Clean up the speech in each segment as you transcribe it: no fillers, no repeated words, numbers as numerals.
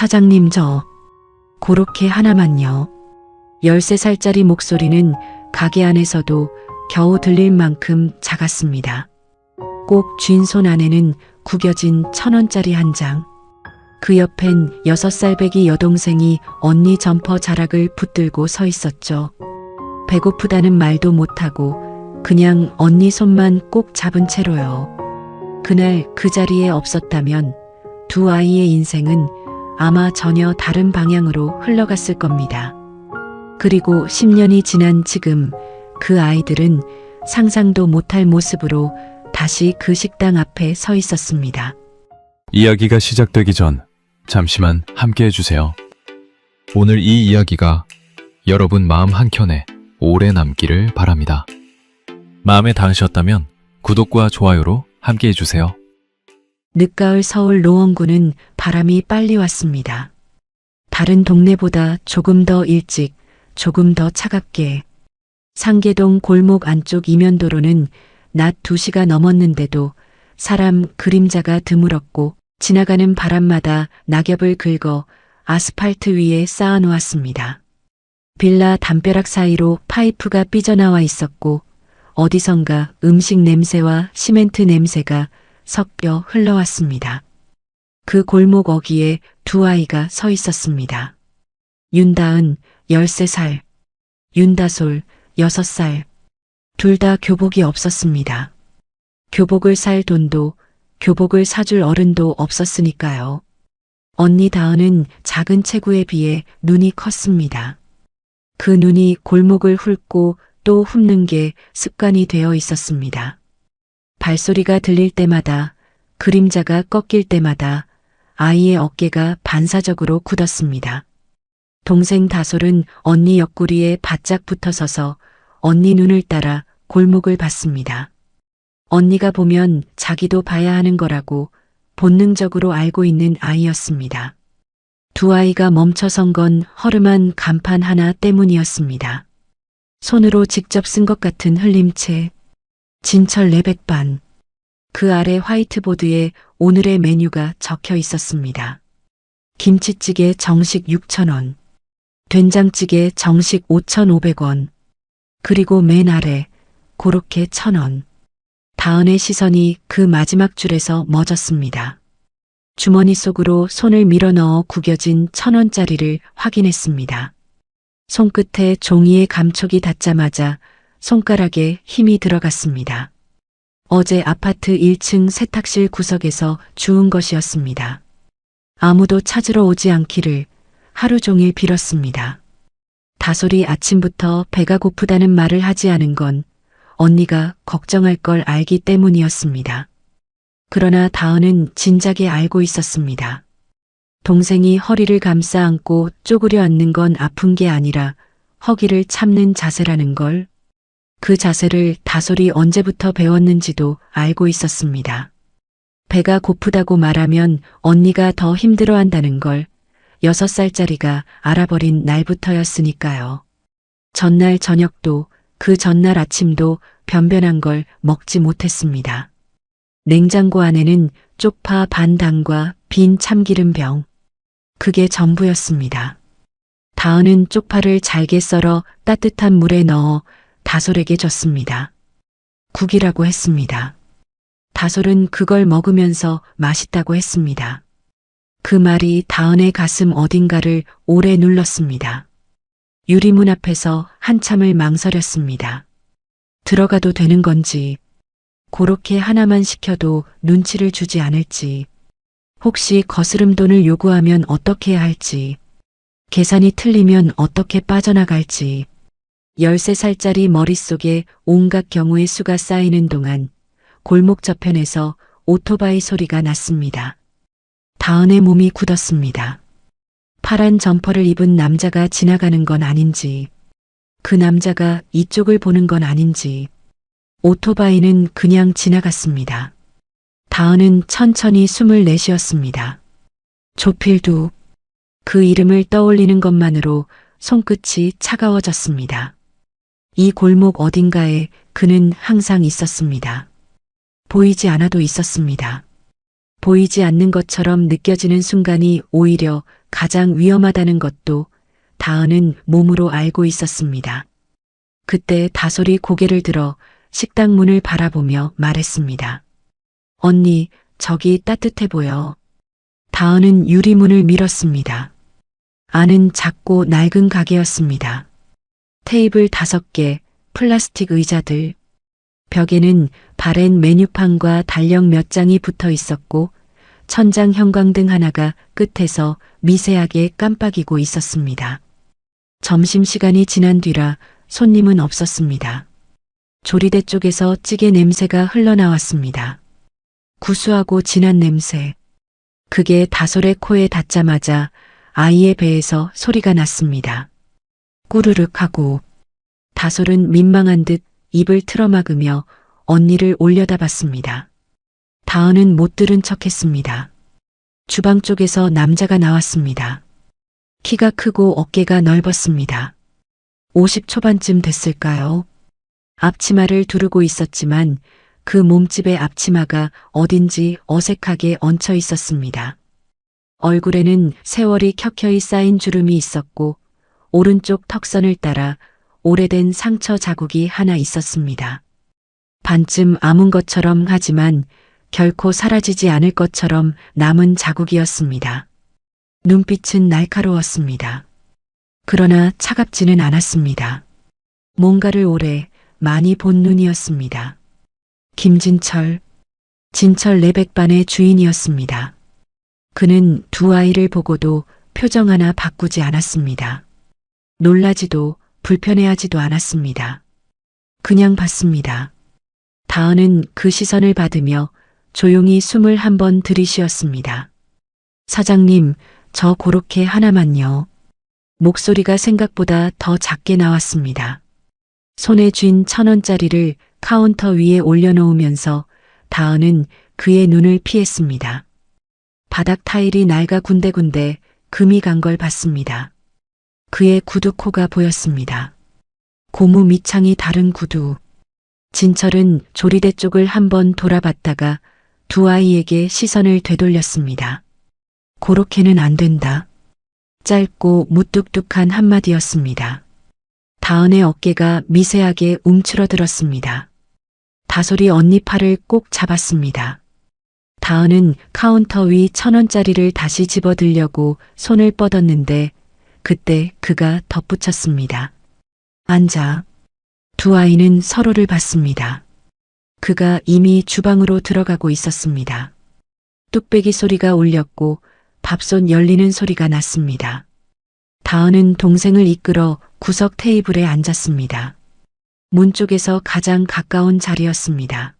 사장님 그렇게 하나만요. 13살짜리 목소리는 가게 안에서도 겨우 들릴 만큼 작았습니다. 꼭 쥔 손 안에는 구겨진 1,000원짜리 한 장. 그 옆엔 6살 배기 여동생이 언니 점퍼 자락을 붙들고 서 있었죠. 배고프다는 말도 못하고 그냥 언니 손만 꼭 잡은 채로요. 그날 그 자리에 없었다면 두 아이의 인생은 아마 전혀 다른 방향으로 흘러갔을 겁니다. 그리고 10년이 지난 지금 그 아이들은 상상도 못할 모습으로 다시 그 식당 앞에 서 있었습니다. 이야기가 시작되기 전 잠시만 함께 해주세요. 오늘 이 이야기가 여러분 마음 한켠에 오래 남기를 바랍니다. 마음에 닿으셨다면 구독과 좋아요로 함께 해주세요. 늦가을 서울 노원구는 바람이 빨리 왔습니다. 다른 동네보다 조금 더 일찍, 조금 더 차갑게. 상계동 골목 안쪽 이면도로는 낮 2시가 넘었는데도 사람 그림자가 드물었고 지나가는 바람마다 낙엽을 긁어 아스팔트 위에 쌓아놓았습니다. 빌라 담벼락 사이로 파이프가 삐져나와 있었고 어디선가 음식 냄새와 시멘트 냄새가 섞여 흘러왔습니다. 그 골목 어귀에 두 아이가 서 있었습니다. 윤다은 13살, 윤다솔 6살. 둘 다 교복이 없었습니다. 교복을 살 돈도 교복을 사줄 어른도 없었으니까요. 언니 다은은 작은 체구에 비해 눈이 컸습니다. 그 눈이 골목을 훑고 또 훑는 게 습관이 되어 있었습니다. 발소리가 들릴 때마다, 그림자가 꺾일 때마다 아이의 어깨가 반사적으로 굳었습니다. 동생 다솔은 언니 옆구리에 바짝 붙어서서 언니 눈을 따라 골목을 봤습니다. 언니가 보면 자기도 봐야 하는 거라고 본능적으로 알고 있는 아이였습니다. 두 아이가 멈춰선 건 허름한 간판 하나 때문이었습니다. 손으로 직접 쓴 것 같은 흘림체, 진철 레백반. 그 아래 화이트보드에 오늘의 메뉴가 적혀 있었습니다. 김치찌개 정식 6,000원, 된장찌개 정식 5,500원, 그리고 맨 아래 고로케 1,000원. 다은의 시선이 그 마지막 줄에서 멎었습니다. 주머니 속으로 손을 밀어넣어 구겨진 1,000원짜리를 확인했습니다. 손끝에 종이의 감촉이 닿자마자 손가락에 힘이 들어갔습니다. 어제 아파트 1층 세탁실 구석에서 주운 것이었습니다. 아무도 찾으러 오지 않기를 하루 종일 빌었습니다. 다솔이 아침부터 배가 고프다는 말을 하지 않은 건 언니가 걱정할 걸 알기 때문이었습니다. 그러나 다은은 진작에 알고 있었습니다. 동생이 허리를 감싸 안고 쪼그려 앉는 건 아픈 게 아니라 허기를 참는 자세라는 걸, 그 자세를 다솔이 언제부터 배웠는지도 알고 있었습니다. 배가 고프다고 말하면 언니가 더 힘들어한다는 걸 6살짜리가 알아버린 날부터였으니까요. 전날 저녁도 그 전날 아침도 변변한 걸 먹지 못했습니다. 냉장고 안에는 쪽파 반단과 빈 참기름병. 그게 전부였습니다. 다은은 쪽파를 잘게 썰어 따뜻한 물에 넣어 다솔에게 줬습니다. 국이라고 했습니다. 다솔은 그걸 먹으면서 맛있다고 했습니다. 그 말이 다은의 가슴 어딘가를 오래 눌렀습니다. 유리문 앞에서 한참을 망설였습니다. 들어가도 되는 건지, 그렇게 하나만 시켜도 눈치를 주지 않을지, 혹시 거스름 돈을 요구하면 어떻게 해야 할지, 계산이 틀리면 어떻게 빠져나갈지. 13살짜리 머릿속에 온갖 경우의 수가 쌓이는 동안 골목 저편에서 오토바이 소리가 났습니다. 다은의 몸이 굳었습니다. 파란 점퍼를 입은 남자가 지나가는 건 아닌지, 그 남자가 이쪽을 보는 건 아닌지. 오토바이는 그냥 지나갔습니다. 다은은 천천히 숨을 내쉬었습니다. 조필두. 그 이름을 떠올리는 것만으로 손끝이 차가워졌습니다. 이 골목 어딘가에 그는 항상 있었습니다. 보이지 않아도 있었습니다. 보이지 않는 것처럼 느껴지는 순간이 오히려 가장 위험하다는 것도 다은은 몸으로 알고 있었습니다. 그때 다솔이 고개를 들어 식당 문을 바라보며 말했습니다. 언니, 저기 따뜻해 보여. 다은은 유리문을 밀었습니다. 안은 작고 낡은 가게였습니다. 테이블 5개, 플라스틱 의자들. 벽에는 바랜 메뉴판과 달력 몇 장이 붙어 있었고 천장 형광등 하나가 끝에서 미세하게 깜빡이고 있었습니다. 점심시간이 지난 뒤라 손님은 없었습니다. 조리대 쪽에서 찌개 냄새가 흘러나왔습니다. 구수하고 진한 냄새. 그게 다솔의 코에 닿자마자 아이의 배에서 소리가 났습니다. 꾸르륵 하고 다솔은 민망한 듯 입을 틀어막으며 언니를 올려다봤습니다. 다은은 못 들은 척했습니다. 주방 쪽에서 남자가 나왔습니다. 키가 크고 어깨가 넓었습니다. 50 초반쯤 됐을까요? 앞치마를 두르고 있었지만 그 몸집의 앞치마가 어딘지 어색하게 얹혀 있었습니다. 얼굴에는 세월이 켜켜이 쌓인 주름이 있었고 오른쪽 턱선을 따라 오래된 상처 자국이 하나 있었습니다. 반쯤 아문 것처럼 하지만 결코 사라지지 않을 것처럼 남은 자국이었습니다. 눈빛은 날카로웠습니다. 그러나 차갑지는 않았습니다. 뭔가를 오래 많이 본 눈이었습니다. 김진철, 진철 내백반의 주인이었습니다. 그는 두 아이를 보고도 표정 하나 바꾸지 않았습니다. 놀라지도 불편해하지도 않았습니다. 그냥 봤습니다. 다은은 그 시선을 받으며 조용히 숨을 한 번 들이쉬었습니다. 사장님, 저 고로케 하나만요. 목소리가 생각보다 더 작게 나왔습니다. 손에 쥔 1,000원짜리를 카운터 위에 올려놓으면서 다은은 그의 눈을 피했습니다. 바닥 타일이 낡아 군데군데 금이 간 걸 봤습니다. 그의 구두코가 보였습니다. 고무 밑창이 다른 구두. 진철은 조리대 쪽을 한번 돌아봤다가 두 아이에게 시선을 되돌렸습니다. 고로케는 안 된다. 짧고 무뚝뚝한 한마디였습니다. 다은의 어깨가 미세하게 움츠러들었습니다. 다솔이 언니 팔을 꼭 잡았습니다. 다은은 카운터 위 1,000원짜리를 다시 집어들려고 손을 뻗었는데 그때 그가 덧붙였습니다. 앉아. 두 아이는 서로를 봤습니다. 그가 이미 주방으로 들어가고 있었습니다. 뚝배기 소리가 울렸고 밥솥 열리는 소리가 났습니다. 다은은 동생을 이끌어 구석 테이블에 앉았습니다. 문 쪽에서 가장 가까운 자리였습니다.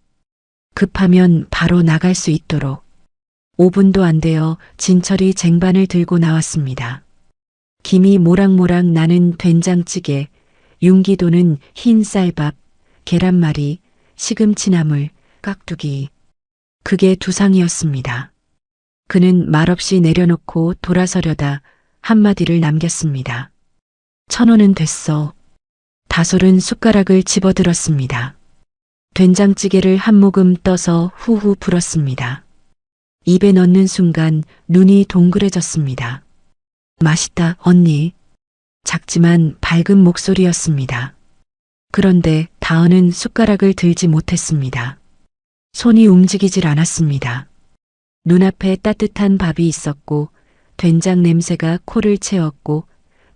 급하면 바로 나갈 수 있도록. 5분도 안 되어 진철이 쟁반을 들고 나왔습니다. 김이 모락모락 나는 된장찌개, 윤기 도는 흰 쌀밥, 계란말이, 시금치나물, 깍두기. 그게 두상이었습니다. 그는 말없이 내려놓고 돌아서려다 한마디를 남겼습니다. 1,000원은 됐어. 다솔은 숟가락을 집어들었습니다. 된장찌개를 한 모금 떠서 후후 불었습니다. 입에 넣는 순간 눈이 동그래졌습니다. 맛있다, 언니. 작지만 밝은 목소리였습니다. 그런데 다은은 숟가락을 들지 못했습니다. 손이 움직이질 않았습니다. 눈앞에 따뜻한 밥이 있었고 된장 냄새가 코를 채웠고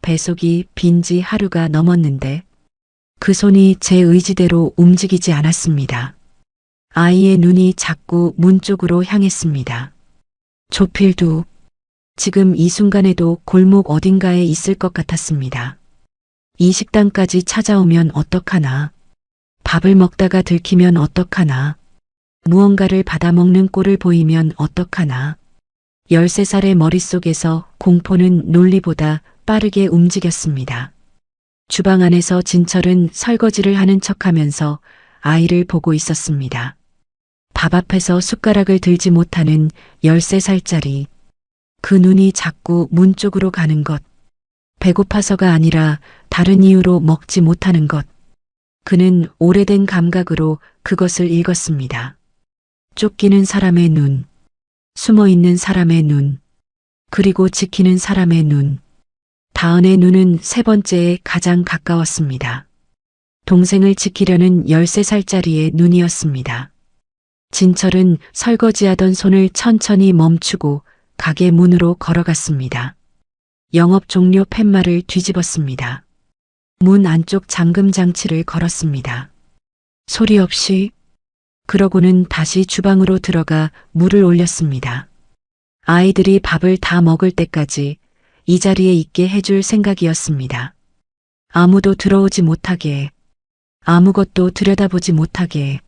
배속이 빈 지 하루가 넘었는데 그 손이 제 의지대로 움직이지 않았습니다. 아이의 눈이 자꾸 문 쪽으로 향했습니다. 조필두. 지금 이 순간에도 골목 어딘가에 있을 것 같았습니다. 이 식당까지 찾아오면 어떡하나. 밥을 먹다가 들키면 어떡하나. 무언가를 받아먹는 꼴을 보이면 어떡하나. 13살의 머릿속에서 공포는 논리보다 빠르게 움직였습니다. 주방 안에서 진철은 설거지를 하는 척하면서 아이를 보고 있었습니다. 밥 앞에서 숟가락을 들지 못하는 13살짜리. 그 눈이 자꾸 문 쪽으로 가는 것. 배고파서가 아니라 다른 이유로 먹지 못하는 것. 그는 오래된 감각으로 그것을 읽었습니다. 쫓기는 사람의 눈. 숨어있는 사람의 눈. 그리고 지키는 사람의 눈. 다은의 눈은 세 번째에 가장 가까웠습니다. 동생을 지키려는 13살짜리의 눈이었습니다. 진철은 설거지하던 손을 천천히 멈추고 가게 문으로 걸어갔습니다. 영업 종료 팻말을 뒤집었습니다. 문 안쪽 잠금 장치를 걸었습니다. 소리 없이. 그러고는 다시 주방으로 들어가 물을 올렸습니다. 아이들이 밥을 다 먹을 때까지 이 자리에 있게 해줄 생각이었습니다. 아무도 들어오지 못하게, 아무것도 들여다보지 못하게.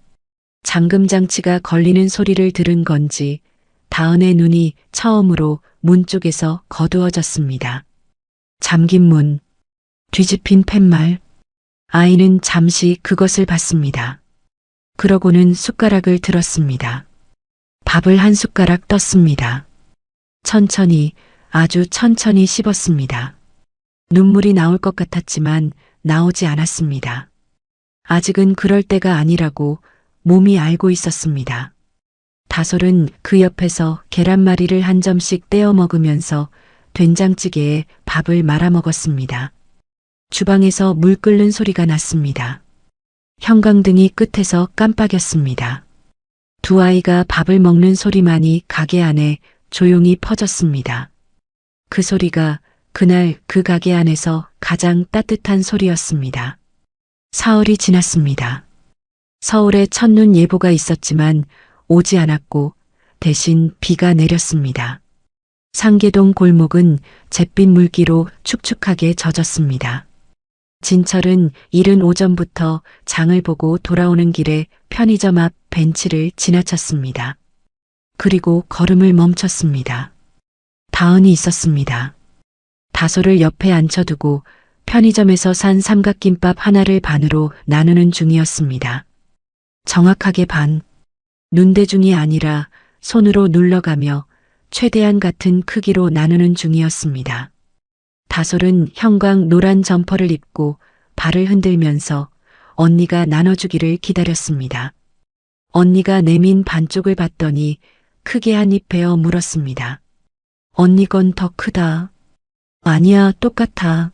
잠금 장치가 걸리는 소리를 들은 건지 다은의 눈이 처음으로 문 쪽에서 거두어졌습니다. 잠긴 문, 뒤집힌 팻말. 아이는 잠시 그것을 봤습니다. 그러고는 숟가락을 들었습니다. 밥을 한 숟가락 떴습니다. 천천히, 아주 천천히 씹었습니다. 눈물이 나올 것 같았지만 나오지 않았습니다. 아직은 그럴 때가 아니라고 몸이 알고 있었습니다. 다솔은 그 옆에서 계란말이를 한 점씩 떼어 먹으면서 된장찌개에 밥을 말아 먹었습니다. 주방에서 물 끓는 소리가 났습니다. 형광등이 끝에서 깜빡였습니다. 두 아이가 밥을 먹는 소리만이 가게 안에 조용히 퍼졌습니다. 그 소리가 그날 그 가게 안에서 가장 따뜻한 소리였습니다. 사흘이 지났습니다. 서울에 첫눈 예보가 있었지만 오지 않았고 대신 비가 내렸습니다. 상계동 골목은 잿빛 물기로 축축하게 젖었습니다. 진철은 이른 오전부터 장을 보고 돌아오는 길에 편의점 앞 벤치를 지나쳤습니다. 그리고 걸음을 멈췄습니다. 다은이 있었습니다. 다솔을 옆에 앉혀두고 편의점에서 산 삼각김밥 하나를 반으로 나누는 중이었습니다. 정확하게 반. 눈대중이 아니라 손으로 눌러가며 최대한 같은 크기로 나누는 중이었습니다. 다솔은 형광 노란 점퍼를 입고 발을 흔들면서 언니가 나눠주기를 기다렸습니다. 언니가 내민 반쪽을 봤더니 크게 한 입 베어 물었습니다. 언니 건 더 크다. 아니야, 똑같아.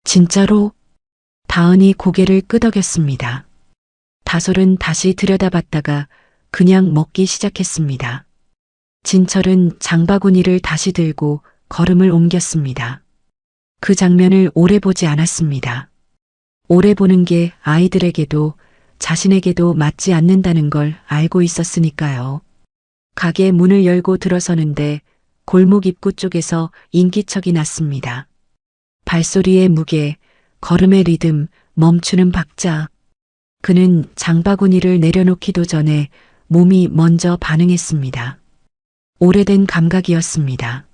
진짜로? 다은이 고개를 끄덕였습니다. 다솔은 다시 들여다봤다가 그냥 먹기 시작했습니다. 진철은 장바구니를 다시 들고 걸음을 옮겼습니다. 그 장면을 오래 보지 않았습니다. 오래 보는 게 아이들에게도 자신에게도 맞지 않는다는 걸 알고 있었으니까요. 가게 문을 열고 들어서는데 골목 입구 쪽에서 인기척이 났습니다. 발소리의 무게, 걸음의 리듬, 멈추는 박자. 그는 장바구니를 내려놓기도 전에 몸이 먼저 반응했습니다. 오래된 감각이었습니다.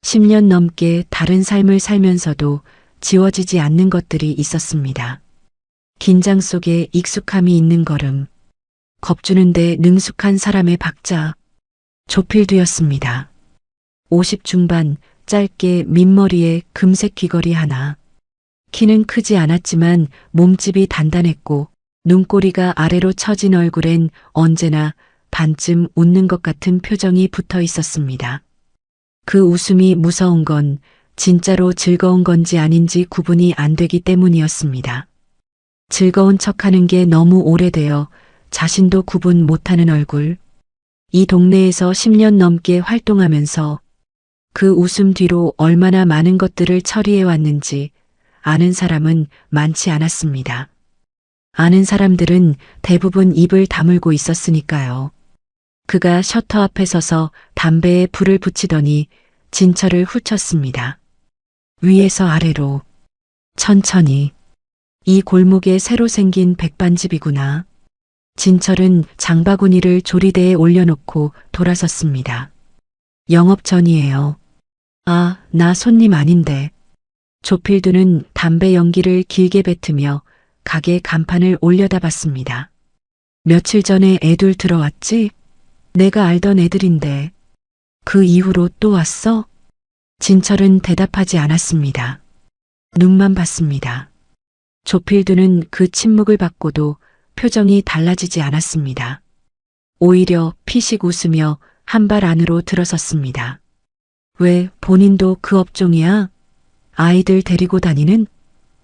10년 넘게 다른 삶을 살면서도 지워지지 않는 것들이 있었습니다. 긴장 속에 익숙함이 있는 걸음, 겁주는데 능숙한 사람의 박자. 조필두였습니다. 50 중반, 짧게 민머리에 금색 귀걸이 하나. 키는 크지 않았지만 몸집이 단단했고 눈꼬리가 아래로 처진 얼굴엔 언제나 반쯤 웃는 것 같은 표정이 붙어 있었습니다. 그 웃음이 무서운 건 진짜로 즐거운 건지 아닌지 구분이 안 되기 때문이었습니다. 즐거운 척하는 게 너무 오래되어 자신도 구분 못하는 얼굴. 이 동네에서 10년 넘게 활동하면서 그 웃음 뒤로 얼마나 많은 것들을 처리해 왔는지 아는 사람은 많지 않았습니다. 아는 사람들은 대부분 입을 다물고 있었으니까요. 그가 셔터 앞에 서서 담배에 불을 붙이더니 진철을 훑쳤습니다. 위에서 아래로. 천천히. 이 골목에 새로 생긴 백반집이구나. 진철은 장바구니를 조리대에 올려놓고 돌아섰습니다. 영업 전이에요. 아, 나 손님 아닌데. 조필두는 담배 연기를 길게 뱉으며 가게 간판을 올려다봤습니다. 며칠 전에 애들 들어왔지? 내가 알던 애들인데. 그 이후로 또 왔어? 진철은 대답하지 않았습니다. 눈만 봤습니다. 조필두는 그 침묵을 받고도 표정이 달라지지 않았습니다. 오히려 피식 웃으며 한 발 안으로 들어섰습니다. 왜 본인도 그 업종이야? 아이들 데리고 다니는?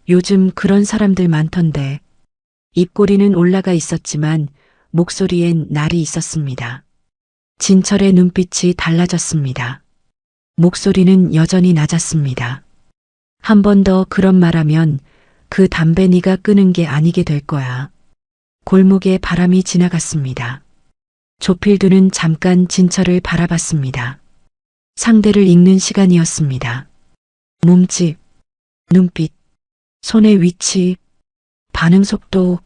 요즘 그런 사람들 많던데. 입꼬리는 올라가 있었지만 목소리엔 날이 있었습니다. 진철의 눈빛이 달라졌습니다. 목소리는 여전히 낮았습니다. 한 번 더 그런 말하면 그 담배 네가 끄는 게 아니게 될 거야. 골목에 바람이 지나갔습니다. 조필두는 잠깐 진철을 바라봤습니다. 상대를 읽는 시간이었습니다. 몸집, 눈빛, 손의 위치, 반응 속도.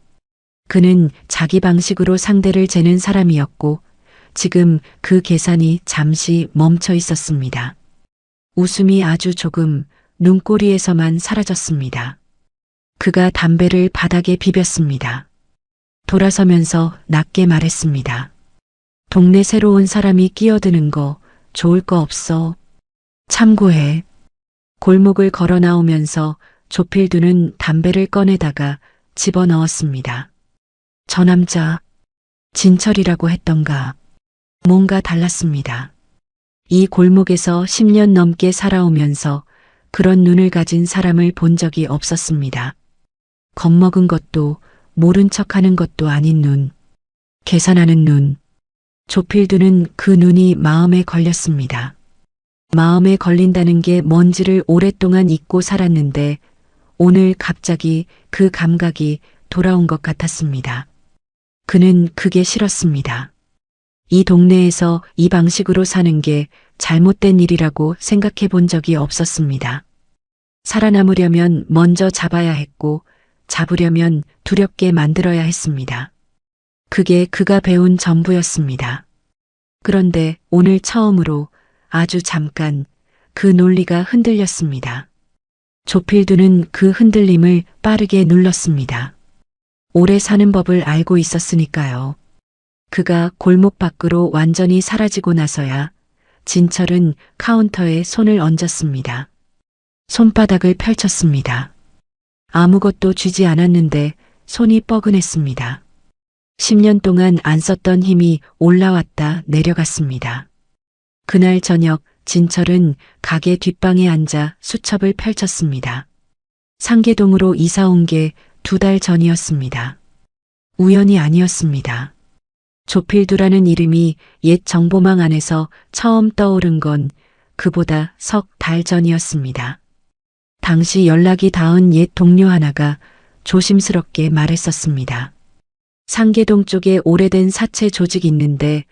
그는 자기 방식으로 상대를 재는 사람이었고 지금 그 계산이 잠시 멈춰 있었습니다. 웃음이 아주 조금 눈꼬리에서만 사라졌습니다. 그가 담배를 바닥에 비볐습니다. 돌아서면서 낮게 말했습니다. 동네 새로운 사람이 끼어드는 거 좋을 거 없어. 참고해. 골목을 걸어 나오면서 조필두는 담배를 꺼내다가 집어넣었습니다. 저 남자 진철이라고 했던가. 뭔가 달랐습니다. 이 골목에서 10년 넘게 살아오면서 그런 눈을 가진 사람을 본 적이 없었습니다. 겁먹은 것도 모른 척하는 것도 아닌 눈. 계산하는 눈. 조필두는 그 눈이 마음에 걸렸습니다. 마음에 걸린다는 게 뭔지를 오랫동안 잊고 살았는데 오늘 갑자기 그 감각이 돌아온 것 같았습니다. 그는 그게 싫었습니다. 이 동네에서 이 방식으로 사는 게 잘못된 일이라고 생각해 본 적이 없었습니다. 살아남으려면 먼저 잡아야 했고 잡으려면 두렵게 만들어야 했습니다. 그게 그가 배운 전부였습니다. 그런데 오늘 처음으로 아주 잠깐 그 논리가 흔들렸습니다. 조필두는 그 흔들림을 빠르게 눌렀습니다. 오래 사는 법을 알고 있었으니까요. 그가 골목 밖으로 완전히 사라지고 나서야 진철은 카운터에 손을 얹었습니다. 손바닥을 펼쳤습니다. 아무것도 쥐지 않았는데 손이 뻐근했습니다. 10년 동안 안 썼던 힘이 올라왔다 내려갔습니다. 그날 저녁 진철은 가게 뒷방에 앉아 수첩을 펼쳤습니다. 상계동으로 이사 온 게 2달 전이었습니다. 우연이 아니었습니다. 조필두라는 이름이 옛 정보망 안에서 처음 떠오른 건 그보다 석 달 전이었습니다. 당시 연락이 닿은 옛 동료 하나가 조심스럽게 말했었습니다. 상계동 쪽에 오래된 사채 조직이 있는데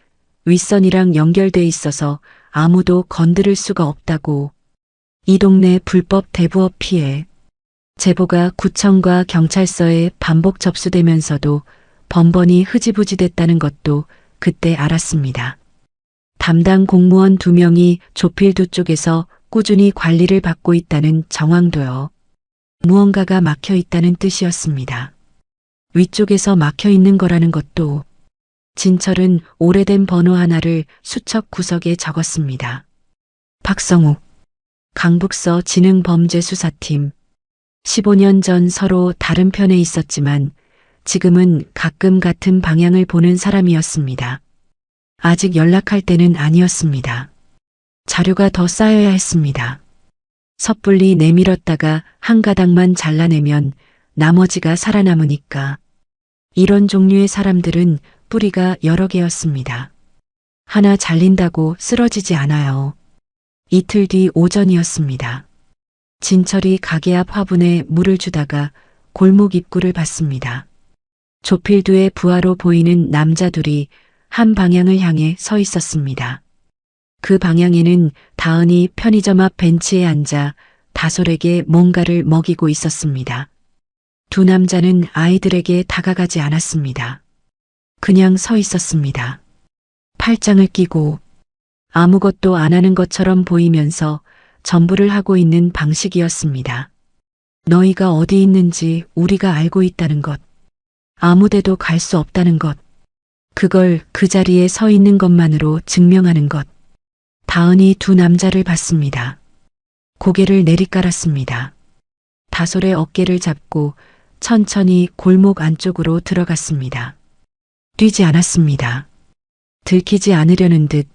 윗선이랑 연결돼 있어서 아무도 건드릴 수가 없다고. 이 동네 불법 대부업 피해. 제보가 구청과 경찰서에 반복 접수되면서도 번번이 흐지부지 됐다는 것도 그때 알았습니다. 담당 공무원 2명이 조필두 쪽에서 꾸준히 관리를 받고 있다는 정황도요. 무언가가 막혀 있다는 뜻이었습니다. 위쪽에서 막혀 있는 거라는 것도. 진철은 오래된 번호 하나를 수첩 구석에 적었습니다. 박성욱, 강북서 지능범죄수사팀. 15년 전 서로 다른 편에 있었지만 지금은 가끔 같은 방향을 보는 사람이었습니다. 아직 연락할 때는 아니었습니다. 자료가 더 쌓여야 했습니다. 섣불리 내밀었다가 한 가닥만 잘라내면 나머지가 살아남으니까. 이런 종류의 사람들은 뿌리가 여러 개였습니다. 하나 잘린다고 쓰러지지 않아요. 이틀 뒤 오전이었습니다. 진철이 가게 앞 화분에 물을 주다가 골목 입구를 봤습니다. 조필두의 부하로 보이는 남자 둘이 한 방향을 향해 서 있었습니다. 그 방향에는 다은이 편의점 앞 벤치에 앉아 다솔에게 뭔가를 먹이고 있었습니다. 두 남자는 아이들에게 다가가지 않았습니다. 그냥 서 있었습니다. 팔짱을 끼고 아무것도 안 하는 것처럼 보이면서 전부를 하고 있는 방식이었습니다. 너희가 어디 있는지 우리가 알고 있다는 것. 아무데도 갈 수 없다는 것. 그걸 그 자리에 서 있는 것만으로 증명하는 것. 다은이 두 남자를 봤습니다. 고개를 내리깔았습니다. 다솔의 어깨를 잡고 천천히 골목 안쪽으로 들어갔습니다. 뛰지 않았습니다. 들키지 않으려는 듯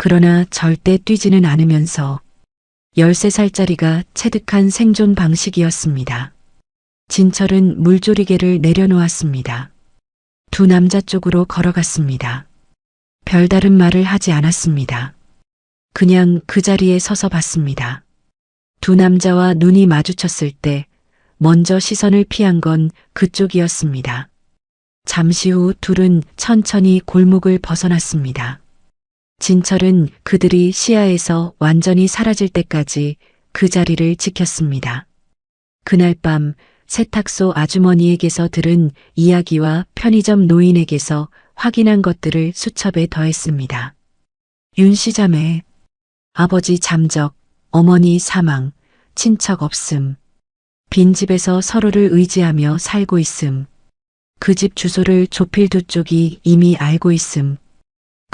그러나 절대 뛰지는 않으면서 13살짜리가 체득한 생존 방식이었습니다. 진철은 물조리개를 내려놓았습니다. 두 남자 쪽으로 걸어갔습니다. 별다른 말을 하지 않았습니다. 그냥 그 자리에 서서 봤습니다. 두 남자와 눈이 마주쳤을 때 먼저 시선을 피한 건 그쪽이었습니다. 잠시 후 둘은 천천히 골목을 벗어났습니다. 진철은 그들이 시야에서 완전히 사라질 때까지 그 자리를 지켰습니다. 그날 밤 세탁소 아주머니에게서 들은 이야기와 편의점 노인에게서 확인한 것들을 수첩에 더했습니다. 윤 씨 자매, 아버지 잠적, 어머니 사망, 친척 없음, 빈집에서 서로를 의지하며 살고 있음, 그 집 주소를 조필두 쪽이 이미 알고 있음.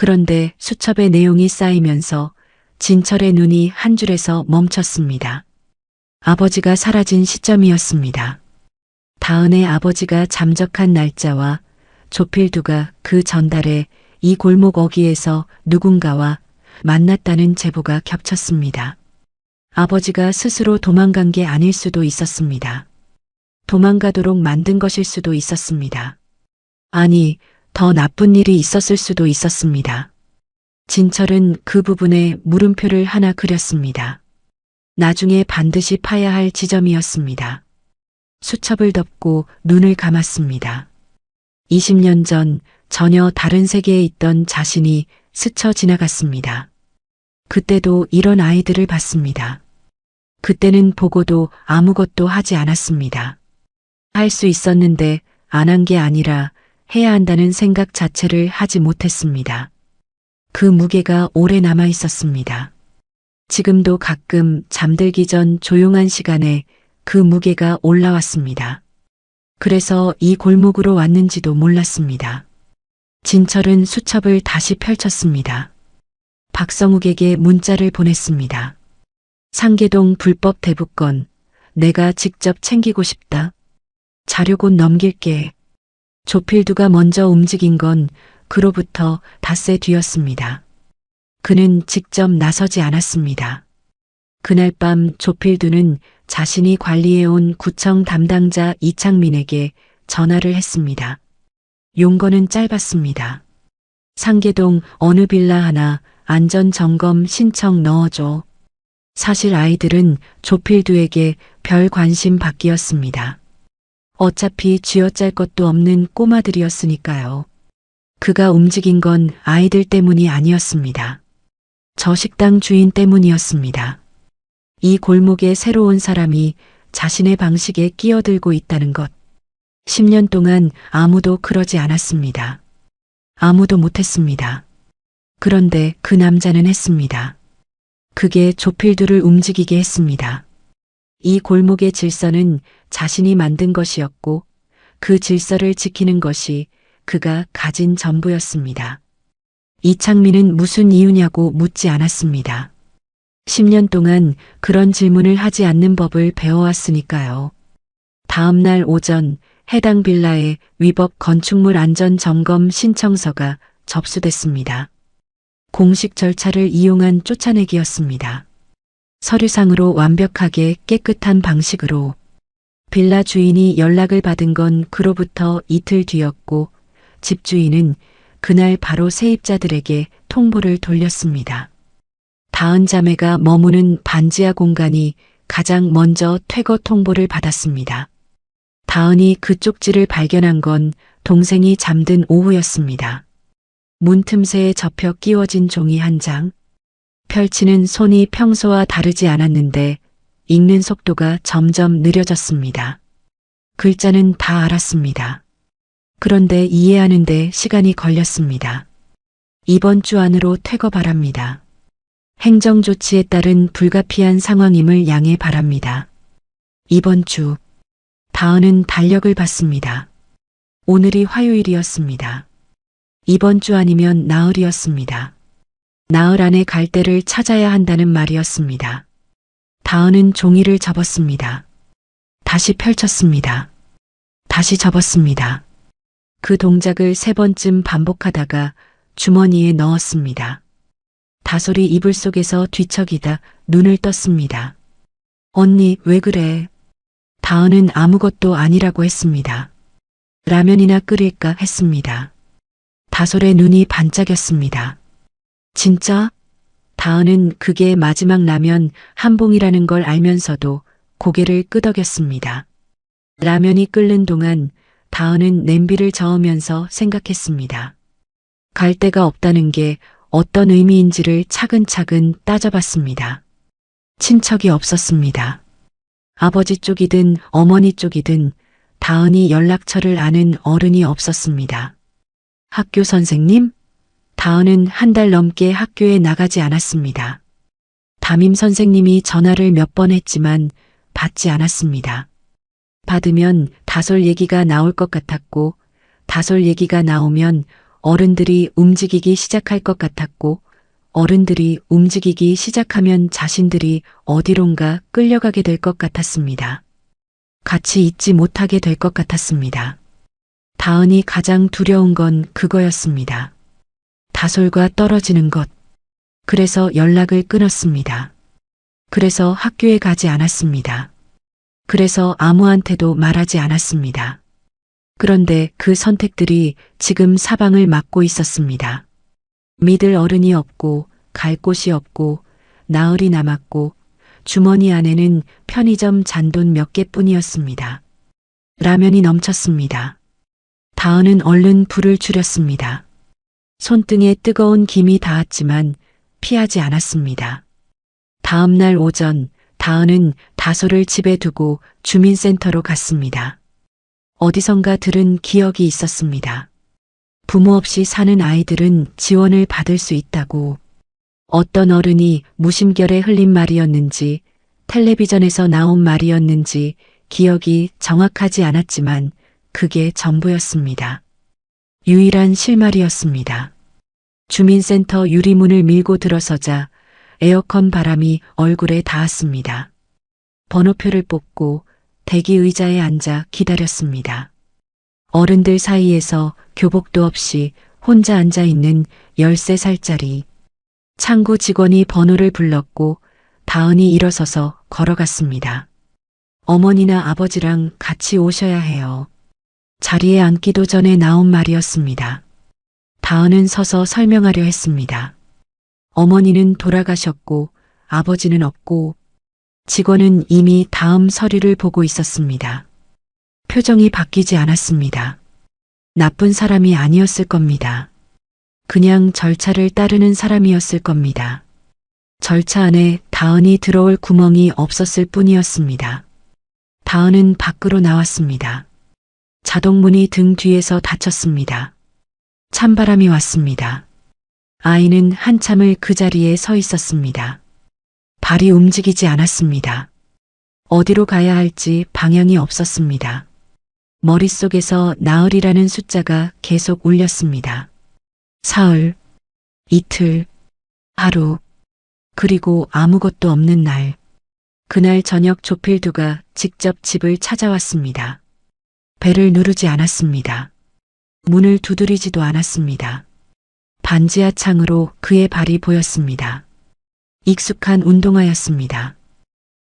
그런데 수첩의 내용이 쌓이면서 진철의 눈이 한 줄에서 멈췄습니다. 아버지가 사라진 시점이었습니다. 다은의 아버지가 잠적한 날짜와 조필두가 그 전달에 이 골목 어귀에서 누군가와 만났다는 제보가 겹쳤습니다. 아버지가 스스로 도망간 게 아닐 수도 있었습니다. 도망가도록 만든 것일 수도 있었습니다. 아니, 더 나쁜 일이 있었을 수도 있었습니다. 진철은 그 부분에 물음표를 하나 그렸습니다. 나중에 반드시 파야 할 지점이었습니다. 수첩을 덮고 눈을 감았습니다. 20년 전 전혀 다른 세계에 있던 자신이 스쳐 지나갔습니다. 그때도 이런 아이들을 봤습니다. 그때는 보고도 아무것도 하지 않았습니다. 할 수 있었는데 안 한 게 아니라 해야 한다는 생각 자체를 하지 못했습니다. 그 무게가 오래 남아 있었습니다. 지금도 가끔 잠들기 전 조용한 시간에 그 무게가 올라왔습니다. 그래서 이 골목으로 왔는지도 몰랐습니다. 진철은 수첩을 다시 펼쳤습니다. 박성욱에게 문자를 보냈습니다. 상계동 불법 대북건, 내가 직접 챙기고 싶다. 자료 곧 넘길게. 조필두가 먼저 움직인 건 그로부터 닷새 뒤였습니다. 그는 직접 나서지 않았습니다. 그날 밤 조필두는 자신이 관리해온 구청 담당자 이창민에게 전화를 했습니다. 용건은 짧았습니다. 상계동 어느 빌라 하나 안전점검 신청 넣어줘. 사실 아이들은 조필두에게 별 관심 밖이었습니다. 어차피 쥐어짤 것도 없는 꼬마들이었으니까요. 그가 움직인 건 아이들 때문이 아니었습니다. 저 식당 주인 때문이었습니다. 이 골목에 새로운 사람이 자신의 방식에 끼어들고 있다는 것. 10년 동안 아무도 그러지 않았습니다. 아무도 못했습니다. 그런데 그 남자는 했습니다. 그게 조필두를 움직이게 했습니다. 이 골목의 질서는 자신이 만든 것이었고 그 질서를 지키는 것이 그가 가진 전부였습니다. 이창민은 무슨 이유냐고 묻지 않았습니다. 10년 동안 그런 질문을 하지 않는 법을 배워왔으니까요. 다음 날 오전 해당 빌라에 위법 건축물 안전 점검 신청서가 접수됐습니다. 공식 절차를 이용한 쫓아내기였습니다. 서류상으로 완벽하게 깨끗한 방식으로 빌라 주인이 연락을 받은 건 그로부터 이틀 뒤였고 집주인은 그날 바로 세입자들에게 통보를 돌렸습니다. 다은 자매가 머무는 반지하 공간이 가장 먼저 퇴거 통보를 받았습니다. 다은이 그 쪽지를 발견한 건 동생이 잠든 오후였습니다. 문 틈새에 접혀 끼워진 종이 한 장. 펼치는 손이 평소와 다르지 않았는데 읽는 속도가 점점 느려졌습니다. 글자는 다 알았습니다. 그런데 이해하는데 시간이 걸렸습니다. 이번 주 안으로 퇴거 바랍니다. 행정조치에 따른 불가피한 상황임을 양해 바랍니다. 이번 주. 다은은 달력을 봤습니다. 오늘이 화요일이었습니다. 이번 주 아니면 나흘이었습니다. 나흘 안에 갈 데를 찾아야 한다는 말이었습니다. 다은은 종이를 접었습니다. 다시 펼쳤습니다. 다시 접었습니다. 그 동작을 3번쯤 반복하다가 주머니에 넣었습니다. 다솔이 이불 속에서 뒤척이다 눈을 떴습니다. 언니, 왜 그래? 다은은 아무것도 아니라고 했습니다. 라면이나 끓일까 했습니다. 다솔의 눈이 반짝였습니다. 진짜? 다은은 그게 마지막 라면 한 봉이라는 걸 알면서도 고개를 끄덕였습니다. 라면이 끓는 동안 다은은 냄비를 저으면서 생각했습니다. 갈 데가 없다는 게 어떤 의미인지를 차근차근 따져봤습니다. 친척이 없었습니다. 아버지 쪽이든 어머니 쪽이든 다은이 연락처를 아는 어른이 없었습니다. 학교 선생님? 다은은 한 달 넘게 학교에 나가지 않았습니다. 담임 선생님이 전화를 몇 번 했지만 받지 않았습니다. 받으면 다솔 얘기가 나올 것 같았고, 다솔 얘기가 나오면 어른들이 움직이기 시작할 것 같았고, 어른들이 움직이기 시작하면 자신들이 어디론가 끌려가게 될 것 같았습니다. 같이 있지 못하게 될 것 같았습니다. 다은이 가장 두려운 건 그거였습니다. 다솔과 떨어지는 것. 그래서 연락을 끊었습니다. 그래서 학교에 가지 않았습니다. 그래서 아무한테도 말하지 않았습니다. 그런데 그 선택들이 지금 사방을 막고 있었습니다. 믿을 어른이 없고 갈 곳이 없고 나흘이 남았고 주머니 안에는 편의점 잔돈 몇 개뿐이었습니다. 라면이 넘쳤습니다. 다은은 얼른 불을 줄였습니다. 손등에 뜨거운 김이 닿았지만 피하지 않았습니다. 다음 날 오전 다은은 다솔을 집에 두고 주민센터로 갔습니다. 어디선가 들은 기억이 있었습니다. 부모 없이 사는 아이들은 지원을 받을 수 있다고. 어떤 어른이 무심결에 흘린 말이었는지 텔레비전에서 나온 말이었는지 기억이 정확하지 않았지만 그게 전부였습니다. 유일한 실말이었습니다. 주민센터 유리문을 밀고 들어서자 에어컨 바람이 얼굴에 닿았습니다. 번호표를 뽑고 대기 의자에 앉아 기다렸습니다. 어른들 사이에서 교복도 없이 혼자 앉아 있는 13살짜리. 창구 직원이 번호를 불렀고 다은이 일어서서 걸어갔습니다. 어머니나 아버지랑 같이 오셔야 해요. 자리에 앉기도 전에 나온 말이었습니다. 다은은 서서 설명하려 했습니다. 어머니는 돌아가셨고 아버지는 없고 직원은 이미 다음 서류를 보고 있었습니다. 표정이 바뀌지 않았습니다. 나쁜 사람이 아니었을 겁니다. 그냥 절차를 따르는 사람이었을 겁니다. 절차 안에 다은이 들어올 구멍이 없었을 뿐이었습니다. 다은은 밖으로 나왔습니다. 자동문이 등 뒤에서 닫혔습니다. 찬바람이 왔습니다. 아이는 한참을 그 자리에 서 있었습니다. 발이 움직이지 않았습니다. 어디로 가야 할지 방향이 없었습니다. 머릿속에서 나흘이라는 숫자가 계속 울렸습니다. 사흘, 이틀, 하루, 그리고 아무것도 없는 날. 그날 저녁 조필두가 직접 집을 찾아왔습니다. 벨을 누르지 않았습니다. 문을 두드리지도 않았습니다. 반지하 창으로 그의 발이 보였습니다. 익숙한 운동화였습니다.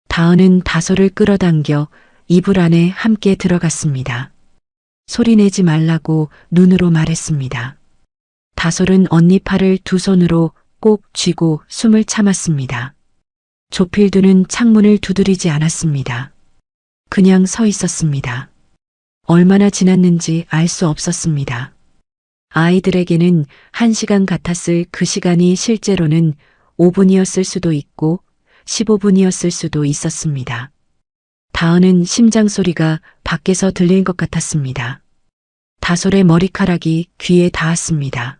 다은은 다솔을 끌어당겨 이불 안에 함께 들어갔습니다. 소리내지 말라고 눈으로 말했습니다. 다솔은 언니 팔을 두 손으로 꼭 쥐고 숨을 참았습니다. 조필두는 창문을 두드리지 않았습니다. 그냥 서 있었습니다. 얼마나 지났는지 알 수 없었습니다. 아이들에게는 1시간 같았을 그 시간이 실제로는 5분이었을 수도 있고 15분이었을 수도 있었습니다. 다은은 심장 소리가 밖에서 들릴 것 같았습니다. 다솔의 머리카락이 귀에 닿았습니다.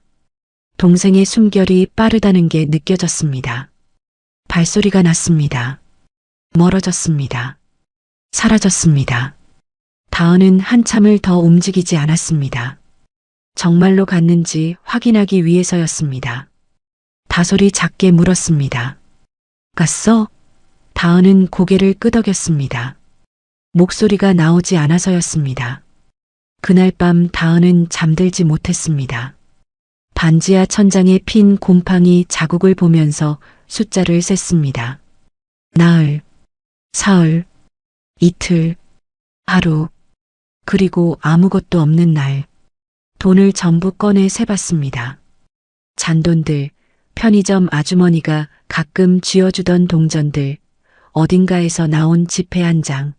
동생의 숨결이 빠르다는 게 느껴졌습니다. 발소리가 났습니다. 멀어졌습니다. 사라졌습니다. 다은은 한참을 더 움직이지 않았습니다. 정말로 갔는지 확인하기 위해서였습니다. 다솔이 작게 물었습니다. 갔어? 다은은 고개를 끄덕였습니다. 목소리가 나오지 않아서였습니다. 그날 밤 다은은 잠들지 못했습니다. 반지하 천장에 핀 곰팡이 자국을 보면서 숫자를 셌습니다. 나흘, 사흘, 이틀, 하루, 그리고 아무것도 없는 날. 돈을 전부 꺼내 세봤습니다. 잔돈들, 편의점 아주머니가 가끔 쥐어주던 동전들, 어딘가에서 나온 지폐 한 장.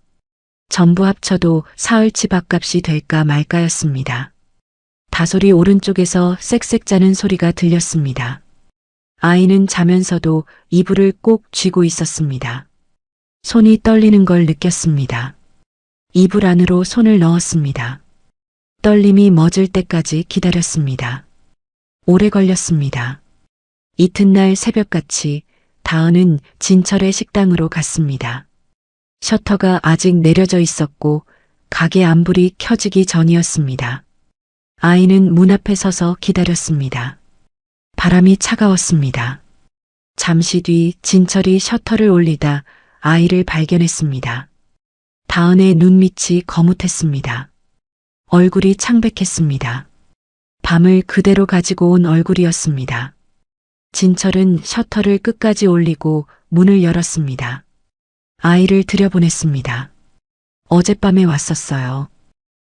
전부 합쳐도 사흘치 밥값이 될까 말까였습니다. 다솔이 오른쪽에서 쌕쌕 자는 소리가 들렸습니다. 아이는 자면서도 이불을 꼭 쥐고 있었습니다. 손이 떨리는 걸 느꼈습니다. 이불 안으로 손을 넣었습니다. 떨림이 멎을 때까지 기다렸습니다. 오래 걸렸습니다. 이튿날 새벽같이 다은은 진철의 식당으로 갔습니다. 셔터가 아직 내려져 있었고 가게 안불이 켜지기 전이었습니다. 아이는 문 앞에 서서 기다렸습니다. 바람이 차가웠습니다. 잠시 뒤 진철이 셔터를 올리다 아이를 발견했습니다. 다은의 눈밑이 거뭇했습니다. 얼굴이 창백했습니다. 밤을 그대로 가지고 온 얼굴이었습니다. 진철은 셔터를 끝까지 올리고 문을 열었습니다. 아이를 들여보냈습니다. 어젯밤에 왔었어요.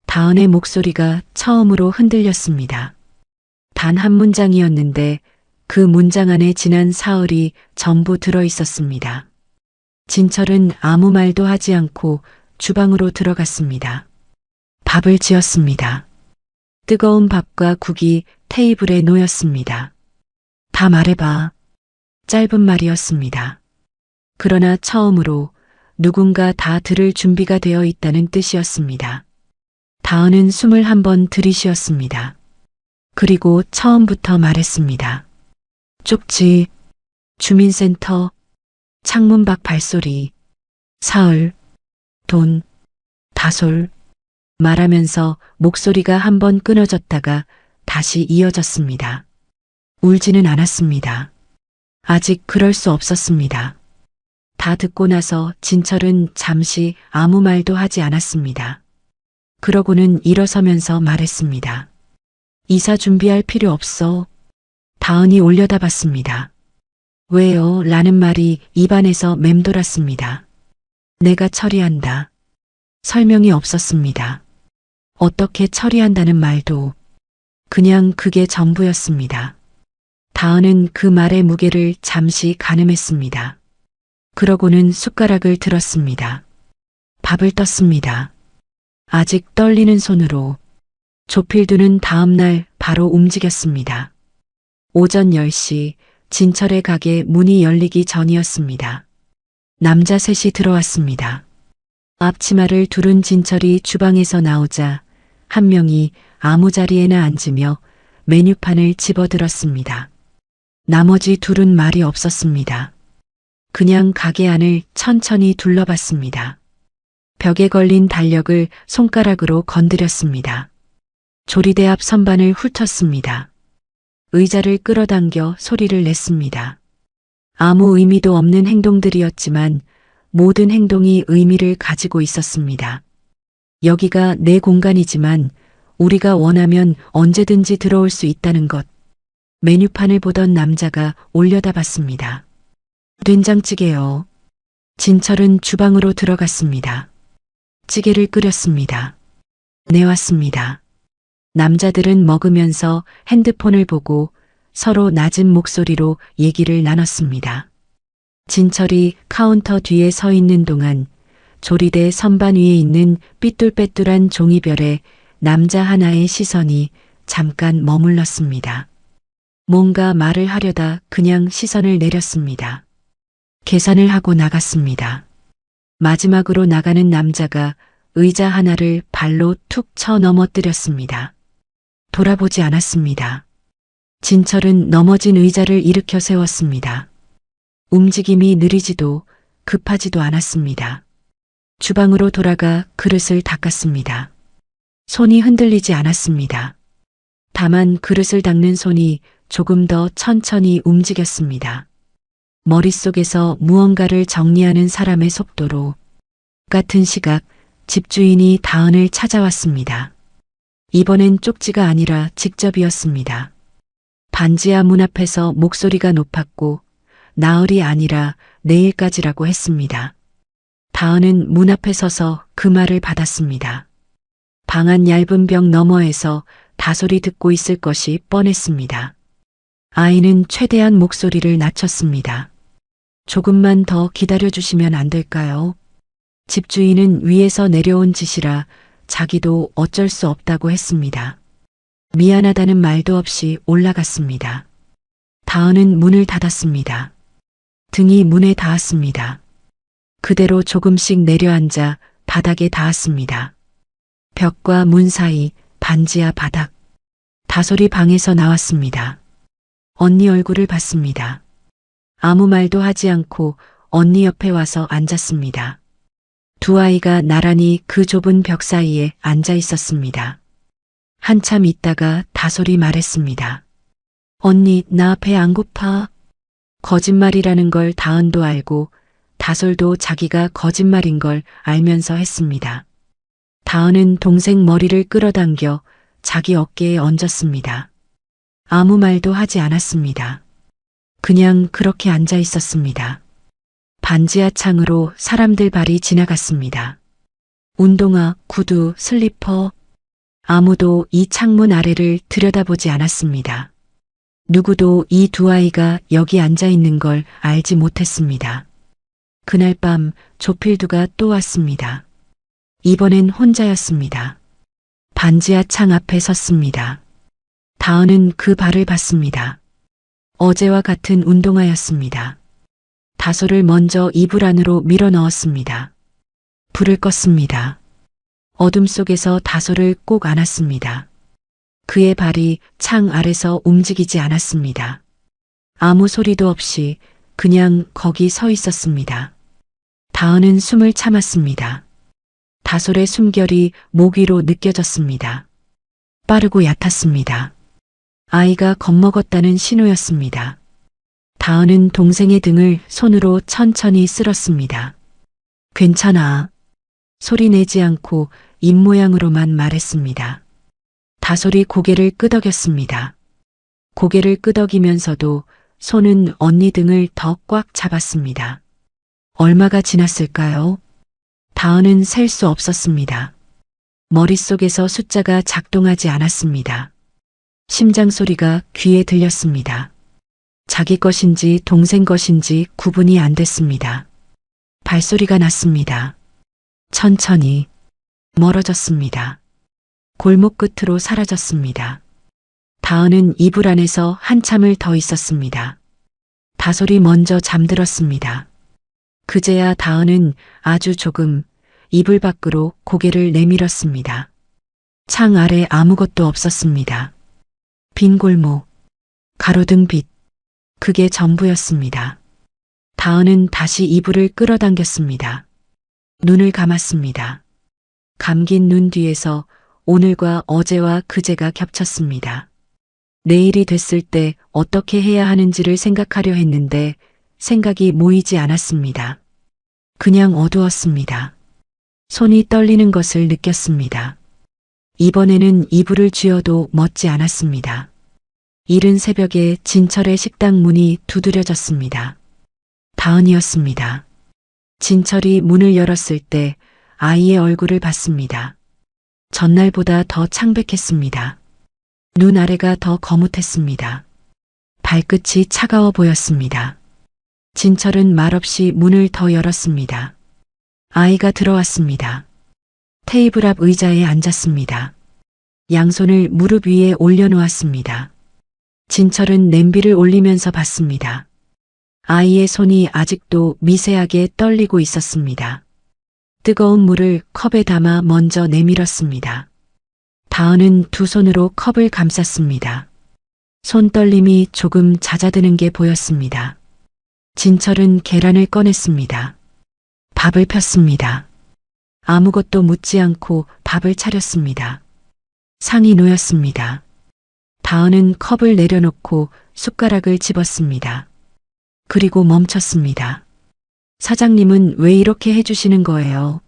다은의 목소리가 처음으로 흔들렸습니다. 단 한 문장이었는데 그 문장 안에 지난 사흘이 전부 들어 있었습니다. 진철은 아무 말도 하지 않고 주방으로 들어갔습니다. 밥을 지었습니다. 뜨거운 밥과 국이 테이블에 놓였습니다. 다 말해봐. 짧은 말이었습니다. 그러나 처음으로 누군가 다 들을 준비가 되어 있다는 뜻이었습니다. 다은은 숨을 한번 들이쉬었습니다. 그리고 처음부터 말했습니다. 쪽지, 주민센터, 창문 밖 발소리, 사흘, 돈, 다솔. 말하면서 목소리가 한번 끊어졌다가 다시 이어졌습니다. 울지는 않았습니다. 아직 그럴 수 없었습니다. 다 듣고 나서 진철은 잠시 아무 말도 하지 않았습니다. 그러고는 일어서면서 말했습니다. 이사 준비할 필요 없어. 다은이 올려다봤습니다. 왜요? 라는 말이 입안에서 맴돌았습니다. 내가 처리한다. 설명이 없었습니다. 어떻게 처리한다는 말도 그냥 그게 전부였습니다. 다은은 그 말의 무게를 잠시 가늠했습니다. 그러고는 숟가락을 들었습니다. 밥을 떴습니다. 아직 떨리는 손으로. 조필두는 다음날 바로 움직였습니다. 오전 10시 진철의 가게 문이 열리기 전이었습니다. 남자 셋이 들어왔습니다. 앞치마를 두른 진철이 주방에서 나오자 한 명이 아무 자리에나 앉으며 메뉴판을 집어들었습니다. 나머지 둘은 말이 없었습니다. 그냥 가게 안을 천천히 둘러봤습니다. 벽에 걸린 달력을 손가락으로 건드렸습니다. 조리대 앞 선반을 훑었습니다. 의자를 끌어당겨 소리를 냈습니다. 아무 의미도 없는 행동들이었지만 모든 행동이 의미를 가지고 있었습니다. 여기가 내 공간이지만 우리가 원하면 언제든지 들어올 수 있다는 것. 메뉴판을 보던 남자가 올려다봤습니다. 된장찌개요. 진철은 주방으로 들어갔습니다. 찌개를 끓였습니다. 내왔습니다. 남자들은 먹으면서 핸드폰을 보고 서로 낮은 목소리로 얘기를 나눴습니다. 진철이 카운터 뒤에 서 있는 동안 조리대 선반 위에 있는 삐뚤빼뚤한 종이별에 남자 하나의 시선이 잠깐 머물렀습니다. 뭔가 말을 하려다 그냥 시선을 내렸습니다. 계산을 하고 나갔습니다. 마지막으로 나가는 남자가 의자 하나를 발로 툭 쳐 넘어뜨렸습니다. 돌아보지 않았습니다. 진철은 넘어진 의자를 일으켜 세웠습니다. 움직임이 느리지도 급하지도 않았습니다. 주방으로 돌아가 그릇을 닦았습니다. 손이 흔들리지 않았습니다. 다만 그릇을 닦는 손이 조금 더 천천히 움직였습니다. 머릿속에서 무언가를 정리하는 사람의 속도로. 같은 시각 집주인이 다은을 찾아왔습니다. 이번엔 쪽지가 아니라 직접이었습니다. 반지하 문 앞에서 목소리가 높았고 나흘이 아니라 내일까지라고 했습니다. 다은은 문 앞에 서서 그 말을 받았습니다. 방 안 얇은 벽 너머에서 다소리 듣고 있을 것이 뻔했습니다. 아이는 최대한 목소리를 낮췄습니다. 조금만 더 기다려주시면 안 될까요? 집주인은 위에서 내려온 짓이라 자기도 어쩔 수 없다고 했습니다. 미안하다는 말도 없이 올라갔습니다. 다은은 문을 닫았습니다. 등이 문에 닿았습니다. 그대로 조금씩 내려앉아 바닥에 닿았습니다. 벽과 문 사이 반지하 바닥. 다솔이 방에서 나왔습니다. 언니 얼굴을 봤습니다. 아무 말도 하지 않고 언니 옆에 와서 앉았습니다. 두 아이가 나란히 그 좁은 벽 사이에 앉아 있었습니다. 한참 있다가 다솔이 말했습니다. 언니, 나 배 안 고파. 거짓말이라는 걸 다은도 알고 다솔도 자기가 거짓말인 걸 알면서 했습니다. 다은은 동생 머리를 끌어당겨 자기 어깨에 얹었습니다. 아무 말도 하지 않았습니다. 그냥 그렇게 앉아 있었습니다. 반지하 창으로 사람들 발이 지나갔습니다. 운동화, 구두, 슬리퍼. 아무도 이 창문 아래를 들여다보지 않았습니다. 누구도 이 두 아이가 여기 앉아 있는 걸 알지 못했습니다. 그날 밤 조필두가 또 왔습니다. 이번엔 혼자였습니다. 반지하 창 앞에 섰습니다. 다은은 그 발을 봤습니다. 어제와 같은 운동화였습니다. 다솔을 먼저 이불 안으로 밀어 넣었습니다. 불을 껐습니다. 어둠 속에서 다솔을 꼭 안았습니다. 그의 발이 창 아래서 움직이지 않았습니다. 아무 소리도 없이 그냥 거기 서 있었습니다. 다은은 숨을 참았습니다. 다솔의 숨결이 목 위로 느껴졌습니다. 빠르고 얕았습니다. 아이가 겁먹었다는 신호였습니다. 다은은 동생의 등을 손으로 천천히 쓸었습니다. 괜찮아. 소리 내지 않고 입모양으로만 말했습니다. 다솔이 고개를 끄덕였습니다. 고개를 끄덕이면서도 손은 언니 등을 더 꽉 잡았습니다. 얼마가 지났을까요? 다은은 셀 수 없었습니다. 머릿속에서 숫자가 작동하지 않았습니다. 심장 소리가 귀에 들렸습니다. 자기 것인지 동생 것인지 구분이 안 됐습니다. 발소리가 났습니다. 천천히 멀어졌습니다. 골목 끝으로 사라졌습니다. 다은은 이불 안에서 한참을 더 있었습니다. 다솔이 먼저 잠들었습니다. 그제야 다은은 아주 조금 이불 밖으로 고개를 내밀었습니다. 창 아래 아무것도 없었습니다. 빈 골목, 가로등 빛, 그게 전부였습니다. 다은은 다시 이불을 끌어당겼습니다. 눈을 감았습니다. 감긴 눈 뒤에서 오늘과 어제와 그제가 겹쳤습니다. 내일이 됐을 때 어떻게 해야 하는지를 생각하려 했는데 생각이 모이지 않았습니다. 그냥 어두웠습니다. 손이 떨리는 것을 느꼈습니다. 이번에는 이불을 쥐어도 멋지 않았습니다. 이른 새벽에 진철의 식당 문이 두드려졌습니다. 다은이었습니다. 진철이 문을 열었을 때 아이의 얼굴을 봤습니다. 전날보다 더 창백했습니다. 눈 아래가 더 거뭇했습니다. 발끝이 차가워 보였습니다. 진철은 말없이 문을 더 열었습니다. 아이가 들어왔습니다. 테이블 앞 의자에 앉았습니다. 양손을 무릎 위에 올려놓았습니다. 진철은 냄비를 올리면서 봤습니다. 아이의 손이 아직도 미세하게 떨리고 있었습니다. 뜨거운 물을 컵에 담아 먼저 내밀었습니다. 다은은 두 손으로 컵을 감쌌습니다. 손떨림이 조금 잦아드는 게 보였습니다. 진철은 계란을 꺼냈습니다. 밥을 폈습니다. 아무것도 묻지 않고 밥을 차렸습니다. 상이 놓였습니다. 다은은 컵을 내려놓고 숟가락을 집었습니다. 그리고 멈췄습니다. 사장님은 왜 이렇게 해주시는 거예요?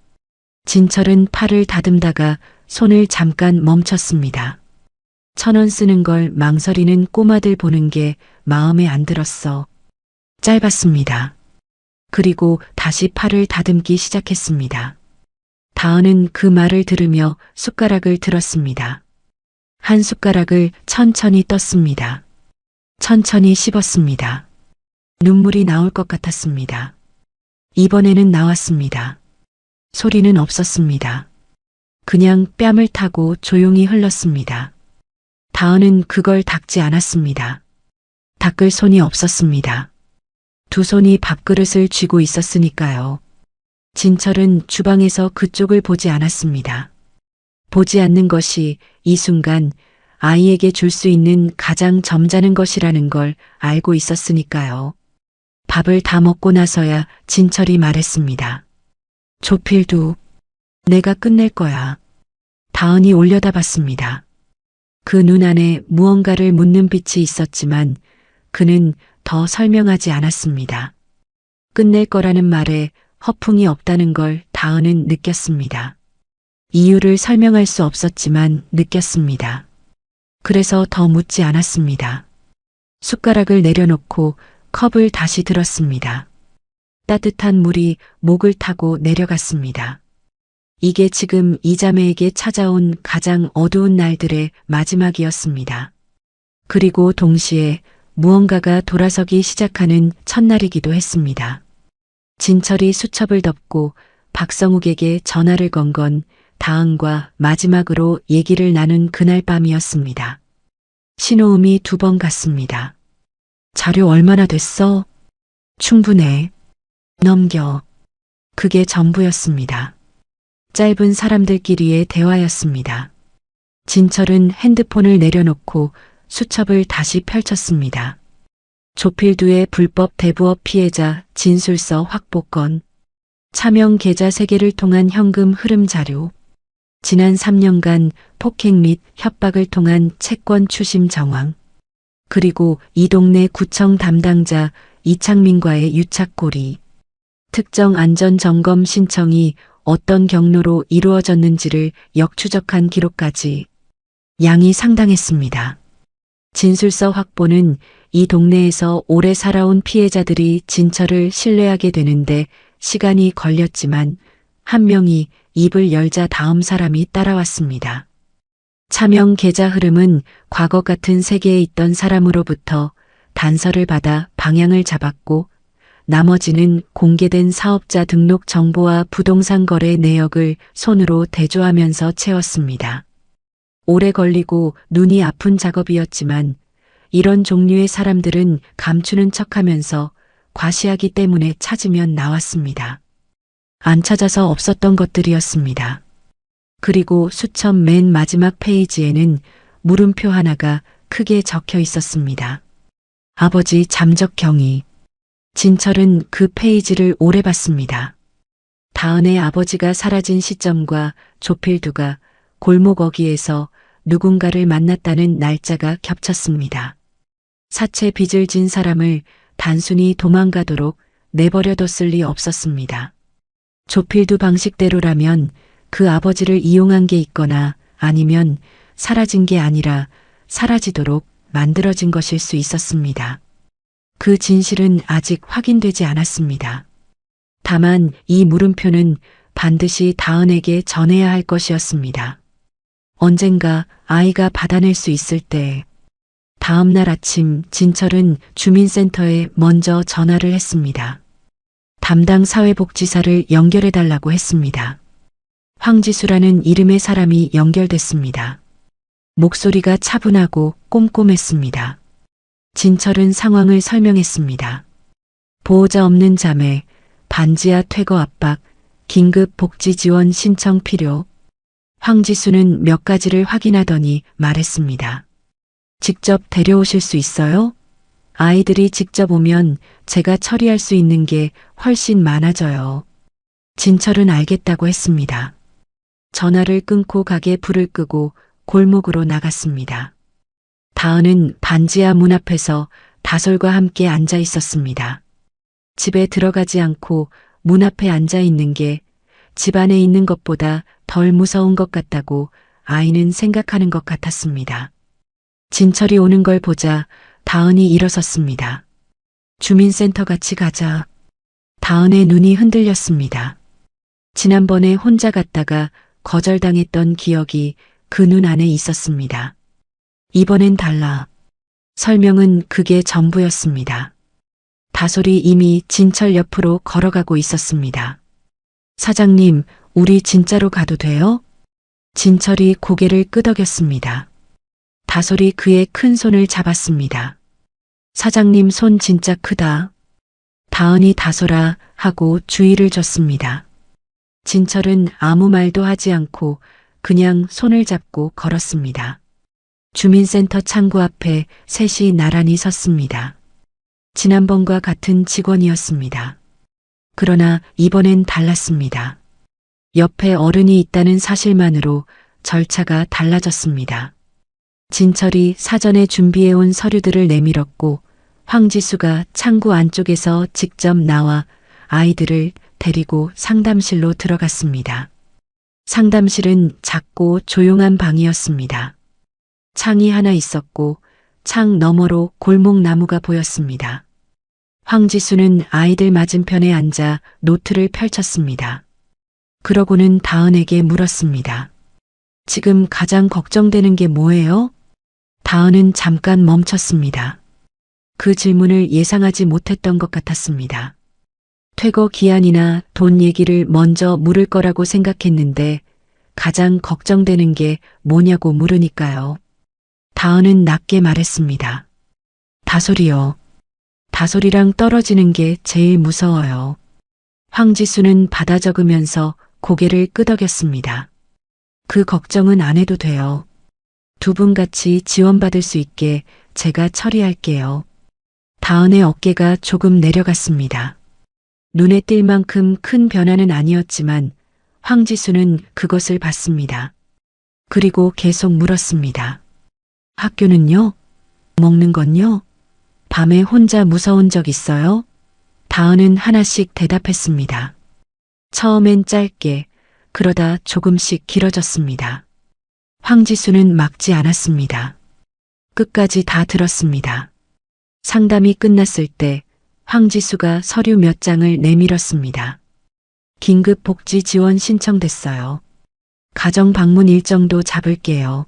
진철은 팔을 다듬다가 손을 잠깐 멈췄습니다. 1,000원 쓰는 걸 망설이는 꼬마들 보는 게 마음에 안 들었어. 짧았습니다. 그리고 다시 팔을 다듬기 시작했습니다. 다은은 그 말을 들으며 숟가락을 들었습니다. 한 숟가락을 천천히 떴습니다. 천천히 씹었습니다. 눈물이 나올 것 같았습니다. 이번에는 나왔습니다. 소리는 없었습니다. 그냥 뺨을 타고 조용히 흘렀습니다. 다은은 그걸 닦지 않았습니다. 닦을 손이 없었습니다. 두 손이 밥그릇을 쥐고 있었으니까요. 진철은 주방에서 그쪽을 보지 않았습니다. 보지 않는 것이 이 순간 아이에게 줄 수 있는 가장 점잖은 것이라는 걸 알고 있었으니까요. 밥을 다 먹고 나서야 진철이 말했습니다. 조필두, 내가 끝낼 거야. 다은이 올려다봤습니다. 그 눈 안에 무언가를 묻는 빛이 있었지만 그는 더 설명하지 않았습니다. 끝낼 거라는 말에 허풍이 없다는 걸 다은은 느꼈습니다. 이유를 설명할 수 없었지만 느꼈습니다. 그래서 더 묻지 않았습니다. 숟가락을 내려놓고 컵을 다시 들었습니다. 따뜻한 물이 목을 타고 내려갔습니다. 이게 지금 이 자매에게 찾아온 가장 어두운 날들의 마지막이었습니다. 그리고 동시에 무언가가 돌아서기 시작하는 첫날이기도 했습니다. 진철이 수첩을 덮고 박성욱에게 전화를 건 건 다은과 마지막으로 얘기를 나눈 그날 밤이었습니다. 신호음이 2번 갔습니다. 자료 얼마나 됐어? 충분해. 넘겨. 그게 전부였습니다. 짧은 사람들끼리의 대화였습니다. 진철은 핸드폰을 내려놓고 수첩을 다시 펼쳤습니다. 조필두의 불법 대부업 피해자 진술서 확보건, 차명 계좌 3개를 통한 현금 흐름 자료, 지난 3년간 폭행 및 협박을 통한 채권 추심 정황, 그리고 이 동네 구청 담당자 이창민과의 유착고리, 특정 안전점검 신청이 어떤 경로로 이루어졌는지를 역추적한 기록까지 양이 상당했습니다. 진술서 확보는 이 동네에서 오래 살아온 피해자들이 진철을 신뢰하게 되는데 시간이 걸렸지만 한 명이 입을 열자 다음 사람이 따라왔습니다. 차명 계좌 흐름은 과거 같은 세계에 있던 사람으로부터 단서를 받아 방향을 잡았고 나머지는 공개된 사업자 등록 정보와 부동산 거래 내역을 손으로 대조하면서 채웠습니다. 오래 걸리고 눈이 아픈 작업이었지만 이런 종류의 사람들은 감추는 척하면서 과시하기 때문에 찾으면 나왔습니다. 안 찾아서 없었던 것들이었습니다. 그리고 수첩 맨 마지막 페이지에는 물음표 하나가 크게 적혀 있었습니다. 아버지 잠적 경위. 진철은 그 페이지를 오래 봤습니다. 다은의 아버지가 사라진 시점과 조필두가 골목 어귀에서 누군가를 만났다는 날짜가 겹쳤습니다. 사채 빚을 진 사람을 단순히 도망가도록 내버려뒀을 리 없었습니다. 조필두 방식대로라면 그 아버지를 이용한 게 있거나 아니면 사라진 게 아니라 사라지도록 만들어진 것일 수 있었습니다. 그 진실은 아직 확인되지 않았습니다. 다만 이 물음표는 반드시 다은에게 전해야 할 것이었습니다. 언젠가 아이가 받아낼 수 있을 때. 다음 날 아침 진철은 주민센터에 먼저 전화를 했습니다. 담당 사회복지사를 연결해달라고 했습니다. 황지수라는 이름의 사람이 연결됐습니다. 목소리가 차분하고 꼼꼼했습니다. 진철은 상황을 설명했습니다. 보호자 없는 자매, 반지하 퇴거 압박, 긴급 복지 지원 신청 필요. 황지수는 몇 가지를 확인하더니 말했습니다. 직접 데려오실 수 있어요? 아이들이 직접 오면 제가 처리할 수 있는 게 훨씬 많아져요. 진철은 알겠다고 했습니다. 전화를 끊고 가게 불을 끄고 골목으로 나갔습니다. 다은은 반지하 문 앞에서 다솔과 함께 앉아 있었습니다. 집에 들어가지 않고 문 앞에 앉아 있는 게 집 안에 있는 것보다 덜 무서운 것 같다고 아이는 생각하는 것 같았습니다. 진철이 오는 걸 보자 다은이 일어섰습니다. 주민센터 같이 가자. 다은의 눈이 흔들렸습니다. 지난번에 혼자 갔다가 거절당했던 기억이 그 눈 안에 있었습니다. 이번엔 달라. 설명은 그게 전부였습니다. 다솔이 이미 진철 옆으로 걸어가고 있었습니다. 사장님, 우리 진짜로 가도 돼요? 진철이 고개를 끄덕였습니다. 다솔이 그의 큰 손을 잡았습니다. 사장님 손 진짜 크다. 다은이 다솔아 하고 주의를 줬습니다. 진철은 아무 말도 하지 않고 그냥 손을 잡고 걸었습니다. 주민센터 창구 앞에 셋이 나란히 섰습니다. 지난번과 같은 직원이었습니다. 그러나 이번엔 달랐습니다. 옆에 어른이 있다는 사실만으로 절차가 달라졌습니다. 진철이 사전에 준비해온 서류들을 내밀었고 황지수가 창구 안쪽에서 직접 나와 아이들을 데리고 상담실로 들어갔습니다. 상담실은 작고 조용한 방이었습니다. 창이 하나 있었고 창 너머로 골목나무가 보였습니다. 황지수는 아이들 맞은편에 앉아 노트를 펼쳤습니다. 그러고는 다은에게 물었습니다. 지금 가장 걱정되는 게 뭐예요? 다은은 잠깐 멈췄습니다. 그 질문을 예상하지 못했던 것 같았습니다. 퇴거 기한이나 돈 얘기를 먼저 물을 거라고 생각했는데 가장 걱정되는 게 뭐냐고 물으니까요. 다은은 낮게 말했습니다. 다솔이요. 다솔이랑 떨어지는 게 제일 무서워요. 황지수는 받아 적으면서 고개를 끄덕였습니다. 그 걱정은 안 해도 돼요. 두 분 같이 지원받을 수 있게 제가 처리할게요. 다은의 어깨가 조금 내려갔습니다. 눈에 띌 만큼 큰 변화는 아니었지만 황지수는 그것을 봤습니다. 그리고 계속 물었습니다. 학교는요? 먹는 건요? 밤에 혼자 무서운 적 있어요? 다은은 하나씩 대답했습니다. 처음엔 짧게, 그러다 조금씩 길어졌습니다. 황지수는 막지 않았습니다. 끝까지 다 들었습니다. 상담이 끝났을 때 황지수가 서류 몇 장을 내밀었습니다. 긴급 복지 지원 신청됐어요. 가정 방문 일정도 잡을게요.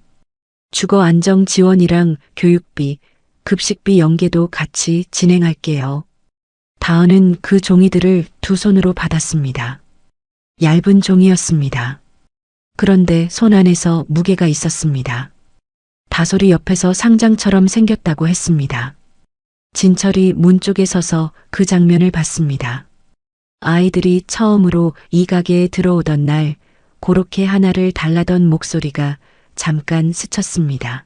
주거 안정 지원이랑 교육비, 급식비 연계도 같이 진행할게요. 다은은 그 종이들을 두 손으로 받았습니다. 얇은 종이였습니다. 그런데 손 안에서 무게가 있었습니다. 다솔이 옆에서 상장처럼 생겼다고 했습니다. 진철이 문 쪽에 서서 그 장면을 봤습니다. 아이들이 처음으로 이 가게에 들어오던 날 고렇게 하나를 달라던 목소리가 잠깐 스쳤습니다.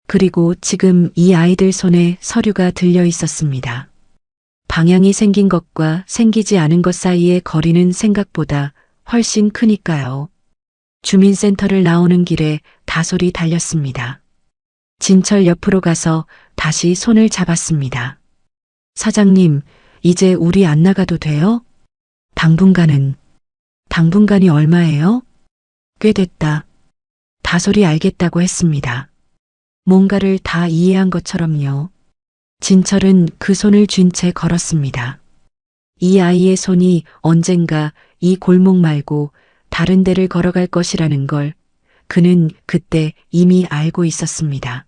그리고 지금 이 아이들 손에 서류가 들려 있었습니다. 방향이 생긴 것과 생기지 않은 것 사이의 거리는 생각보다 훨씬 크니까요. 주민센터를 나오는 길에 다솔이 달렸습니다. 진철 옆으로 가서 다시 손을 잡았습니다. 사장님, 이제 우리 안 나가도 돼요? 당분간은. 당분간이 얼마예요? 꽤 됐다. 다솔이 알겠다고 했습니다. 뭔가를 다 이해한 것처럼요. 진철은 그 손을 쥔 채 걸었습니다. 이 아이의 손이 언젠가 이 골목 말고 다른 데를 걸어갈 것이라는 걸 그는 그때 이미 알고 있었습니다.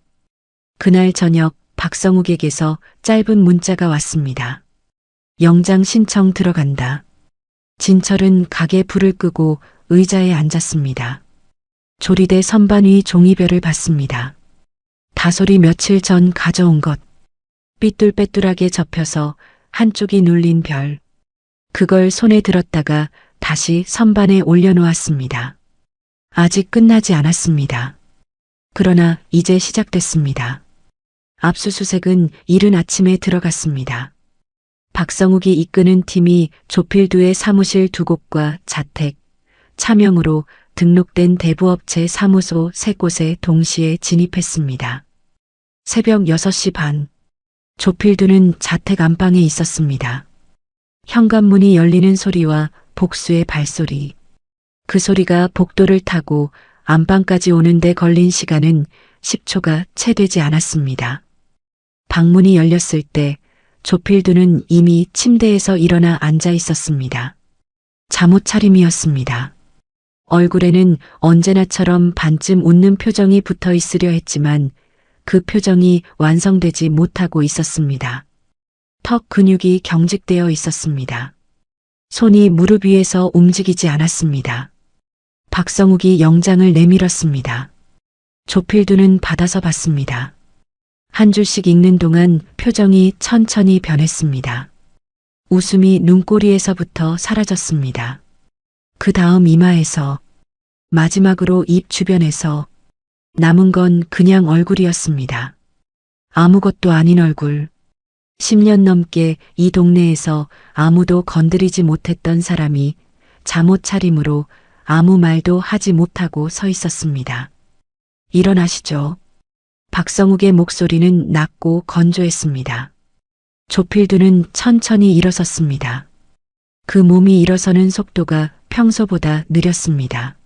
그날 저녁 박성욱에게서 짧은 문자가 왔습니다. 영장 신청 들어간다. 진철은 가게 불을 끄고 의자에 앉았습니다. 조리대 선반 위 종이별을 봤습니다. 다솔이 며칠 전 가져온 것. 삐뚤빼뚤하게 접혀서 한쪽이 눌린 별. 그걸 손에 들었다가 다시 선반에 올려놓았습니다. 아직 끝나지 않았습니다. 그러나 이제 시작됐습니다. 압수수색은 이른 아침에 들어갔습니다. 박성욱이 이끄는 팀이 조필두의 사무실 2곳과 자택, 차명으로 등록된 대부업체 사무소 3곳에 동시에 진입했습니다. 새벽 6시 반, 조필두는 자택 안방에 있었습니다. 현관문이 열리는 소리와 복수의 발소리. 그 소리가 복도를 타고 안방까지 오는데 걸린 시간은 10초가 채 되지 않았습니다. 방문이 열렸을 때 조필두는 이미 침대에서 일어나 앉아 있었습니다. 잠옷 차림이었습니다. 얼굴에는 언제나처럼 반쯤 웃는 표정이 붙어 있으려 했지만 그 표정이 완성되지 못하고 있었습니다. 턱 근육이 경직되어 있었습니다. 손이 무릎 위에서 움직이지 않았습니다. 박성욱이 영장을 내밀었습니다. 조필두는 받아서 봤습니다. 한 줄씩 읽는 동안 표정이 천천히 변했습니다. 웃음이 눈꼬리에서부터 사라졌습니다. 그 다음 이마에서, 마지막으로 입 주변에서 남은 건 그냥 얼굴이었습니다. 아무것도 아닌 얼굴. 10년 넘게 이 동네에서 아무도 건드리지 못했던 사람이 잠옷 차림으로 아무 말도 하지 못하고 서 있었습니다. 일어나시죠. 박성욱의 목소리는 낮고 건조했습니다. 조필두는 천천히 일어섰습니다. 그 몸이 일어서는 속도가 평소보다 느렸습니다.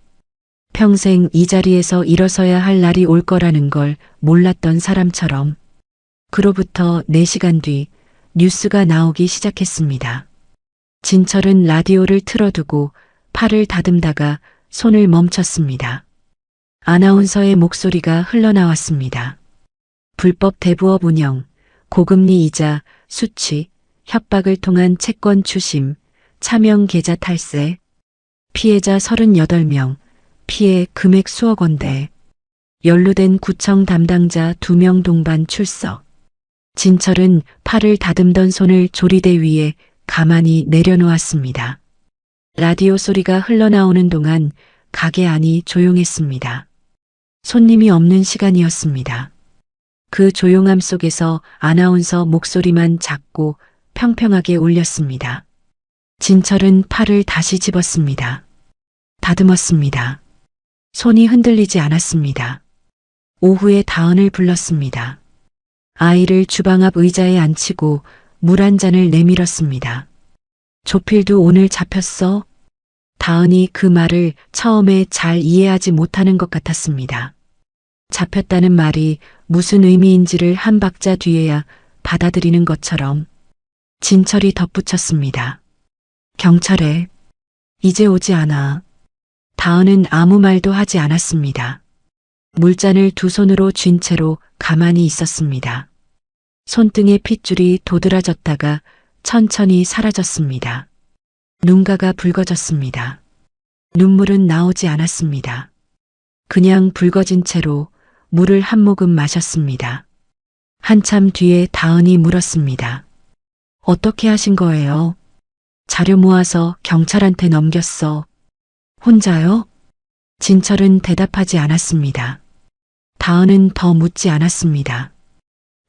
평생 이 자리에서 일어서야 할 날이 올 거라는 걸 몰랐던 사람처럼. 그로부터 4시간 뒤 뉴스가 나오기 시작했습니다. 진철은 라디오를 틀어두고 팔을 다듬다가 손을 멈췄습니다. 아나운서의 목소리가 흘러나왔습니다. 불법 대부업 운영, 고금리 이자, 수취, 협박을 통한 채권 추심, 차명 계좌 탈세, 피해자 38명, 피해 금액 수억 원대, 연루된 구청 담당자 2명 동반 출석. 진철은 팔을 다듬던 손을 조리대 위에 가만히 내려놓았습니다. 라디오 소리가 흘러나오는 동안 가게 안이 조용했습니다. 손님이 없는 시간이었습니다. 그 조용함 속에서 아나운서 목소리만 작고 평평하게 울렸습니다. 진철은 팔을 다시 집었습니다. 다듬었습니다. 손이 흔들리지 않았습니다. 오후에 다은을 불렀습니다. 아이를 주방 앞 의자에 앉히고 물 한 잔을 내밀었습니다. 조필두 오늘 잡혔어? 다은이 그 말을 처음에 잘 이해하지 못하는 것 같았습니다. 잡혔다는 말이 무슨 의미인지를 한 박자 뒤에야 받아들이는 것처럼. 진철이 덧붙였습니다. 경찰에 이제 오지 않아. 다은은 아무 말도 하지 않았습니다. 물잔을 두 손으로 쥔 채로 가만히 있었습니다. 손등의 핏줄이 도드라졌다가 천천히 사라졌습니다. 눈가가 붉어졌습니다. 눈물은 나오지 않았습니다. 그냥 붉어진 채로 물을 한 모금 마셨습니다. 한참 뒤에 다은이 물었습니다. 어떻게 하신 거예요? 자료 모아서 경찰한테 넘겼어. 혼자요? 진철은 대답하지 않았습니다. 다은은 더 묻지 않았습니다.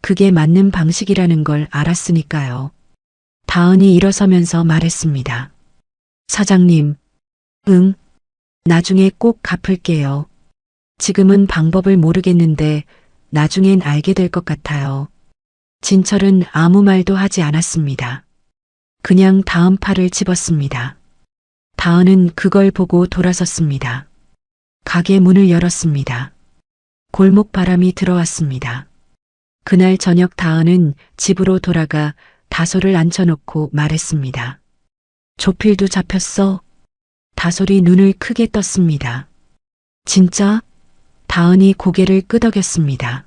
그게 맞는 방식이라는 걸 알았으니까요. 다은이 일어서면서 말했습니다. 사장님, 응, 나중에 꼭 갚을게요. 지금은 방법을 모르겠는데 나중엔 알게 될 것 같아요. 진철은 아무 말도 하지 않았습니다. 그냥 다음 팔을 집었습니다. 다은은 그걸 보고 돌아섰습니다. 가게 문을 열었습니다. 골목 바람이 들어왔습니다. 그날 저녁 다은은 집으로 돌아가 다솔을 앉혀놓고 말했습니다. 조필두 잡혔어? 다솔이 눈을 크게 떴습니다. 진짜? 다은이 고개를 끄덕였습니다.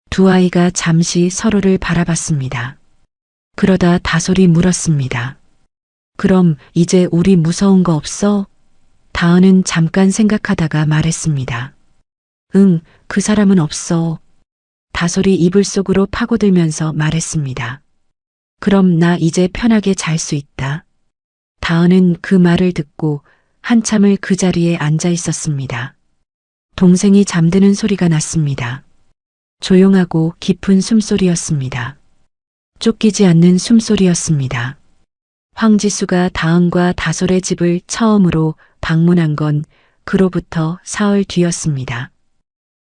두 아이가 잠시 서로를 바라봤습니다. 그러다 다솔이 물었습니다. 그럼 이제 우리 무서운 거 없어? 다은은 잠깐 생각하다가 말했습니다. 응, 그 사람은 없어. 다솔이 이불 속으로 파고들면서 말했습니다. 그럼 나 이제 편하게 잘 수 있다. 다은은 그 말을 듣고 한참을 그 자리에 앉아 있었습니다. 동생이 잠드는 소리가 났습니다. 조용하고 깊은 숨소리였습니다. 쫓기지 않는 숨소리였습니다. 황지수가 다은과 다솔의 집을 처음으로 방문한 건 그로부터 사흘 뒤였습니다.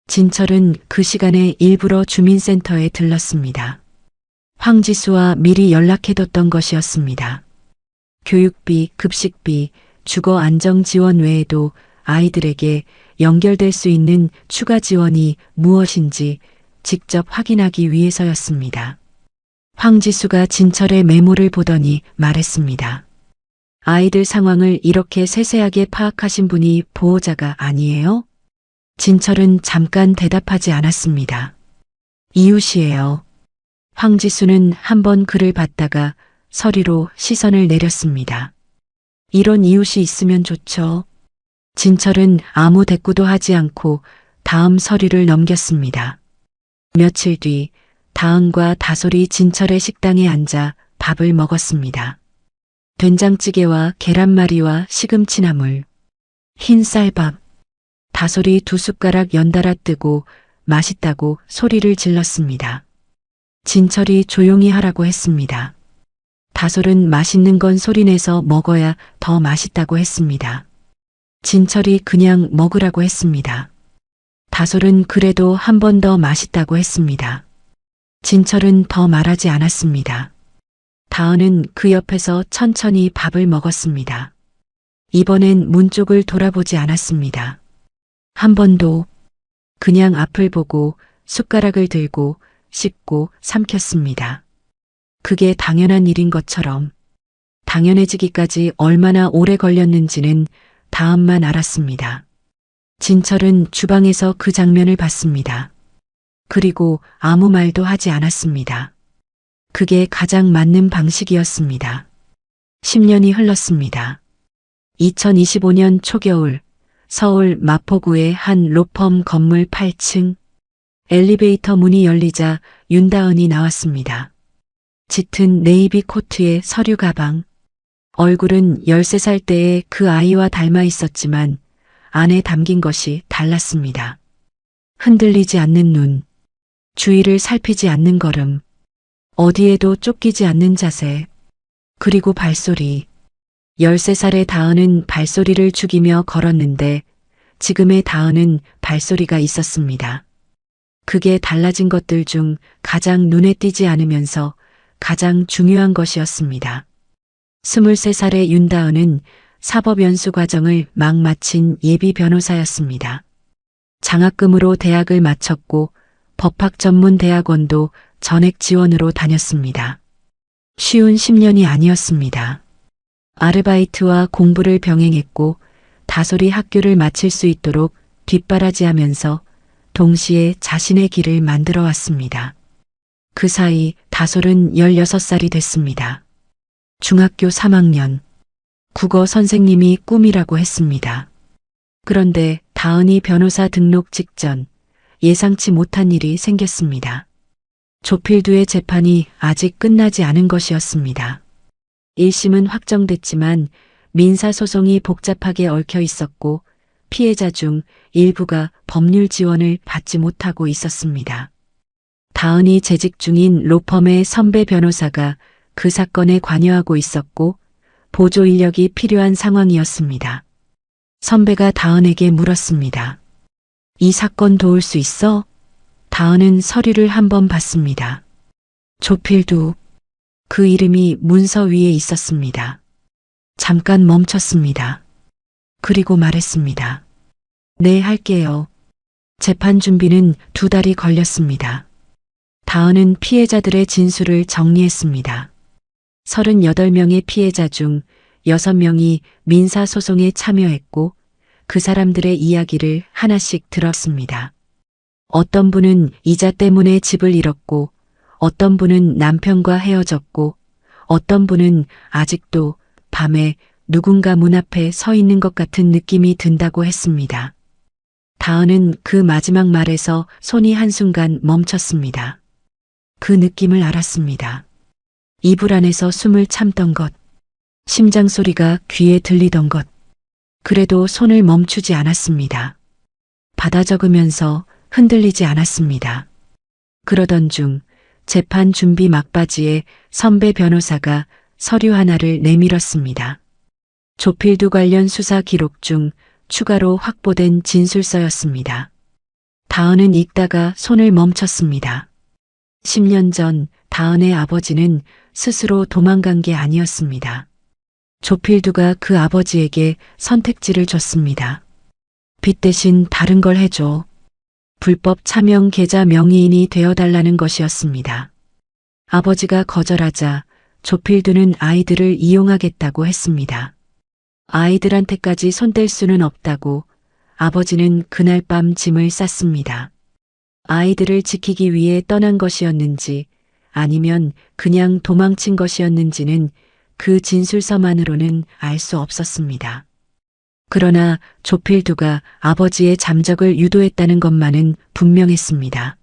진철은 그 시간에 일부러 주민센터에 들렀습니다. 황지수와 미리 연락해뒀던 것이었습니다. 교육비, 급식비, 주거 안정 지원 외에도 아이들에게 연결될 수 있는 추가 지원이 무엇인지 직접 확인하기 위해서였습니다. 황지수가 진철의 메모를 보더니 말했습니다. 아이들 상황을 이렇게 세세하게 파악하신 분이 보호자가 아니에요? 진철은 잠깐 대답하지 않았습니다. 이웃이에요. 황지수는 한번 그를 봤다가 서리로 시선을 내렸습니다. 이런 이웃이 있으면 좋죠. 진철은 아무 대꾸도 하지 않고 다음 서리를 넘겼습니다. 며칠 뒤 다은과 다솔이 진철의 식당에 앉아 밥을 먹었습니다. 된장찌개와 계란말이와 시금치나물, 흰 쌀밥. 다솔이 2숟가락 연달아 뜨고 맛있다고 소리를 질렀습니다. 진철이 조용히 하라고 했습니다. 다솔은 맛있는 건 소리내서 먹어야 더 맛있다고 했습니다. 진철이 그냥 먹으라고 했습니다. 다솔은 그래도 한 번 더 맛있다고 했습니다. 진철은 더 말하지 않았습니다. 다은은 그 옆에서 천천히 밥을 먹었습니다. 이번엔 문 쪽을 돌아보지 않았습니다. 한 번도. 그냥 앞을 보고 숟가락을 들고 씹고 삼켰습니다. 그게 당연한 일인 것처럼. 당연해지기까지 얼마나 오래 걸렸는지는 다음만 알았습니다. 진철은 주방에서 그 장면을 봤습니다. 그리고 아무 말도 하지 않았습니다. 그게 가장 맞는 방식이었습니다. 10년이 흘렀습니다. 2025년 초겨울, 서울 마포구의 한 로펌 건물 8층. 엘리베이터 문이 열리자 윤다은이 나왔습니다. 짙은 네이비 코트에 서류 가방. 얼굴은 13살 때의 그 아이와 닮아 있었지만 안에 담긴 것이 달랐습니다. 흔들리지 않는 눈, 주위를 살피지 않는 걸음, 어디에도 쫓기지 않는 자세, 그리고 발소리. 13살의 다은은 발소리를 죽이며 걸었는데 지금의 다은은 발소리가 있었습니다. 그게 달라진 것들 중 가장 눈에 띄지 않으면서 가장 중요한 것이었습니다. 23살의 윤다은은 사법연수 과정을 막 마친 예비 변호사였습니다. 장학금으로 대학을 마쳤고 법학전문대학원도 전액 지원으로 다녔습니다. 쉬운 10년이 아니었습니다. 아르바이트와 공부를 병행했고 다솔이 학교를 마칠 수 있도록 뒷바라지하면서 동시에 자신의 길을 만들어 왔습니다. 그 사이 다솔은 16살이 됐습니다. 중학교 3학년. 국어 선생님이 꿈이라고 했습니다. 그런데 다은이 변호사 등록 직전 예상치 못한 일이 생겼습니다. 조필두의 재판이 아직 끝나지 않은 것이었습니다. 1심은 확정됐지만 민사소송이 복잡하게 얽혀 있었고 피해자 중 일부가 법률 지원을 받지 못하고 있었습니다. 다은이 재직 중인 로펌의 선배 변호사가 그 사건에 관여하고 있었고 보조 인력이 필요한 상황이었습니다. 선배가 다은에게 물었습니다. 이 사건 도울 수 있어? 다은은 서류를 한번 봤습니다. 조필두. 그 이름이 문서 위에 있었습니다. 잠깐 멈췄습니다. 그리고 말했습니다. 네, 할게요. 재판 준비는 2달이 걸렸습니다. 다은은 피해자들의 진술을 정리했습니다. 38명의 피해자 중 6명이 민사소송에 참여했고 그 사람들의 이야기를 하나씩 들었습니다. 어떤 분은 이자 때문에 집을 잃었고 어떤 분은 남편과 헤어졌고 어떤 분은 아직도 밤에 누군가 문 앞에 서 있는 것 같은 느낌이 든다고 했습니다. 다은은 그 마지막 말에서 손이 한순간 멈췄습니다. 그 느낌을 알았습니다. 이불 안에서 숨을 참던 것, 심장 소리가 귀에 들리던 것. 그래도 손을 멈추지 않았습니다. 받아 적으면서 흔들리지 않았습니다. 그러던 중 재판 준비 막바지에 선배 변호사가 서류 하나를 내밀었습니다. 조필두 관련 수사 기록 중 추가로 확보된 진술서였습니다. 다은은 읽다가 손을 멈췄습니다. 10년 전 다은의 아버지는 스스로 도망간 게 아니었습니다. 조필두가 그 아버지에게 선택지를 줬습니다. 빚 대신 다른 걸 해줘. 불법 차명 계좌 명의인이 되어달라는 것이었습니다. 아버지가 거절하자 조필두는 아이들을 이용하겠다고 했습니다. 아이들한테까지 손댈 수는 없다고 아버지는 그날 밤 짐을 쌌습니다. 아이들을 지키기 위해 떠난 것이었는지 아니면 그냥 도망친 것이었는지는 그 진술서만으로는 알 수 없었습니다. 그러나 조필두가 아버지의 잠적을 유도했다는 것만은 분명했습니다.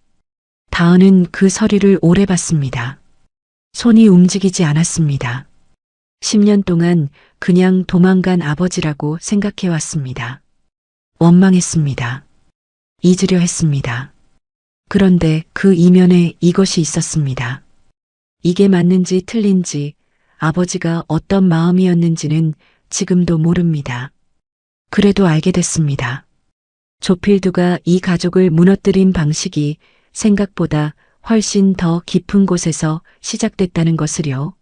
다은은 그 서류를 오래 봤습니다. 손이 움직이지 않았습니다. 10년 동안 그냥 도망간 아버지라고 생각해왔습니다. 원망했습니다. 잊으려 했습니다. 그런데 그 이면에 이것이 있었습니다. 이게 맞는지 틀린지 아버지가 어떤 마음이었는지는 지금도 모릅니다. 그래도 알게 됐습니다. 조필두가 이 가족을 무너뜨린 방식이 생각보다 훨씬 더 깊은 곳에서 시작됐다는 것을요.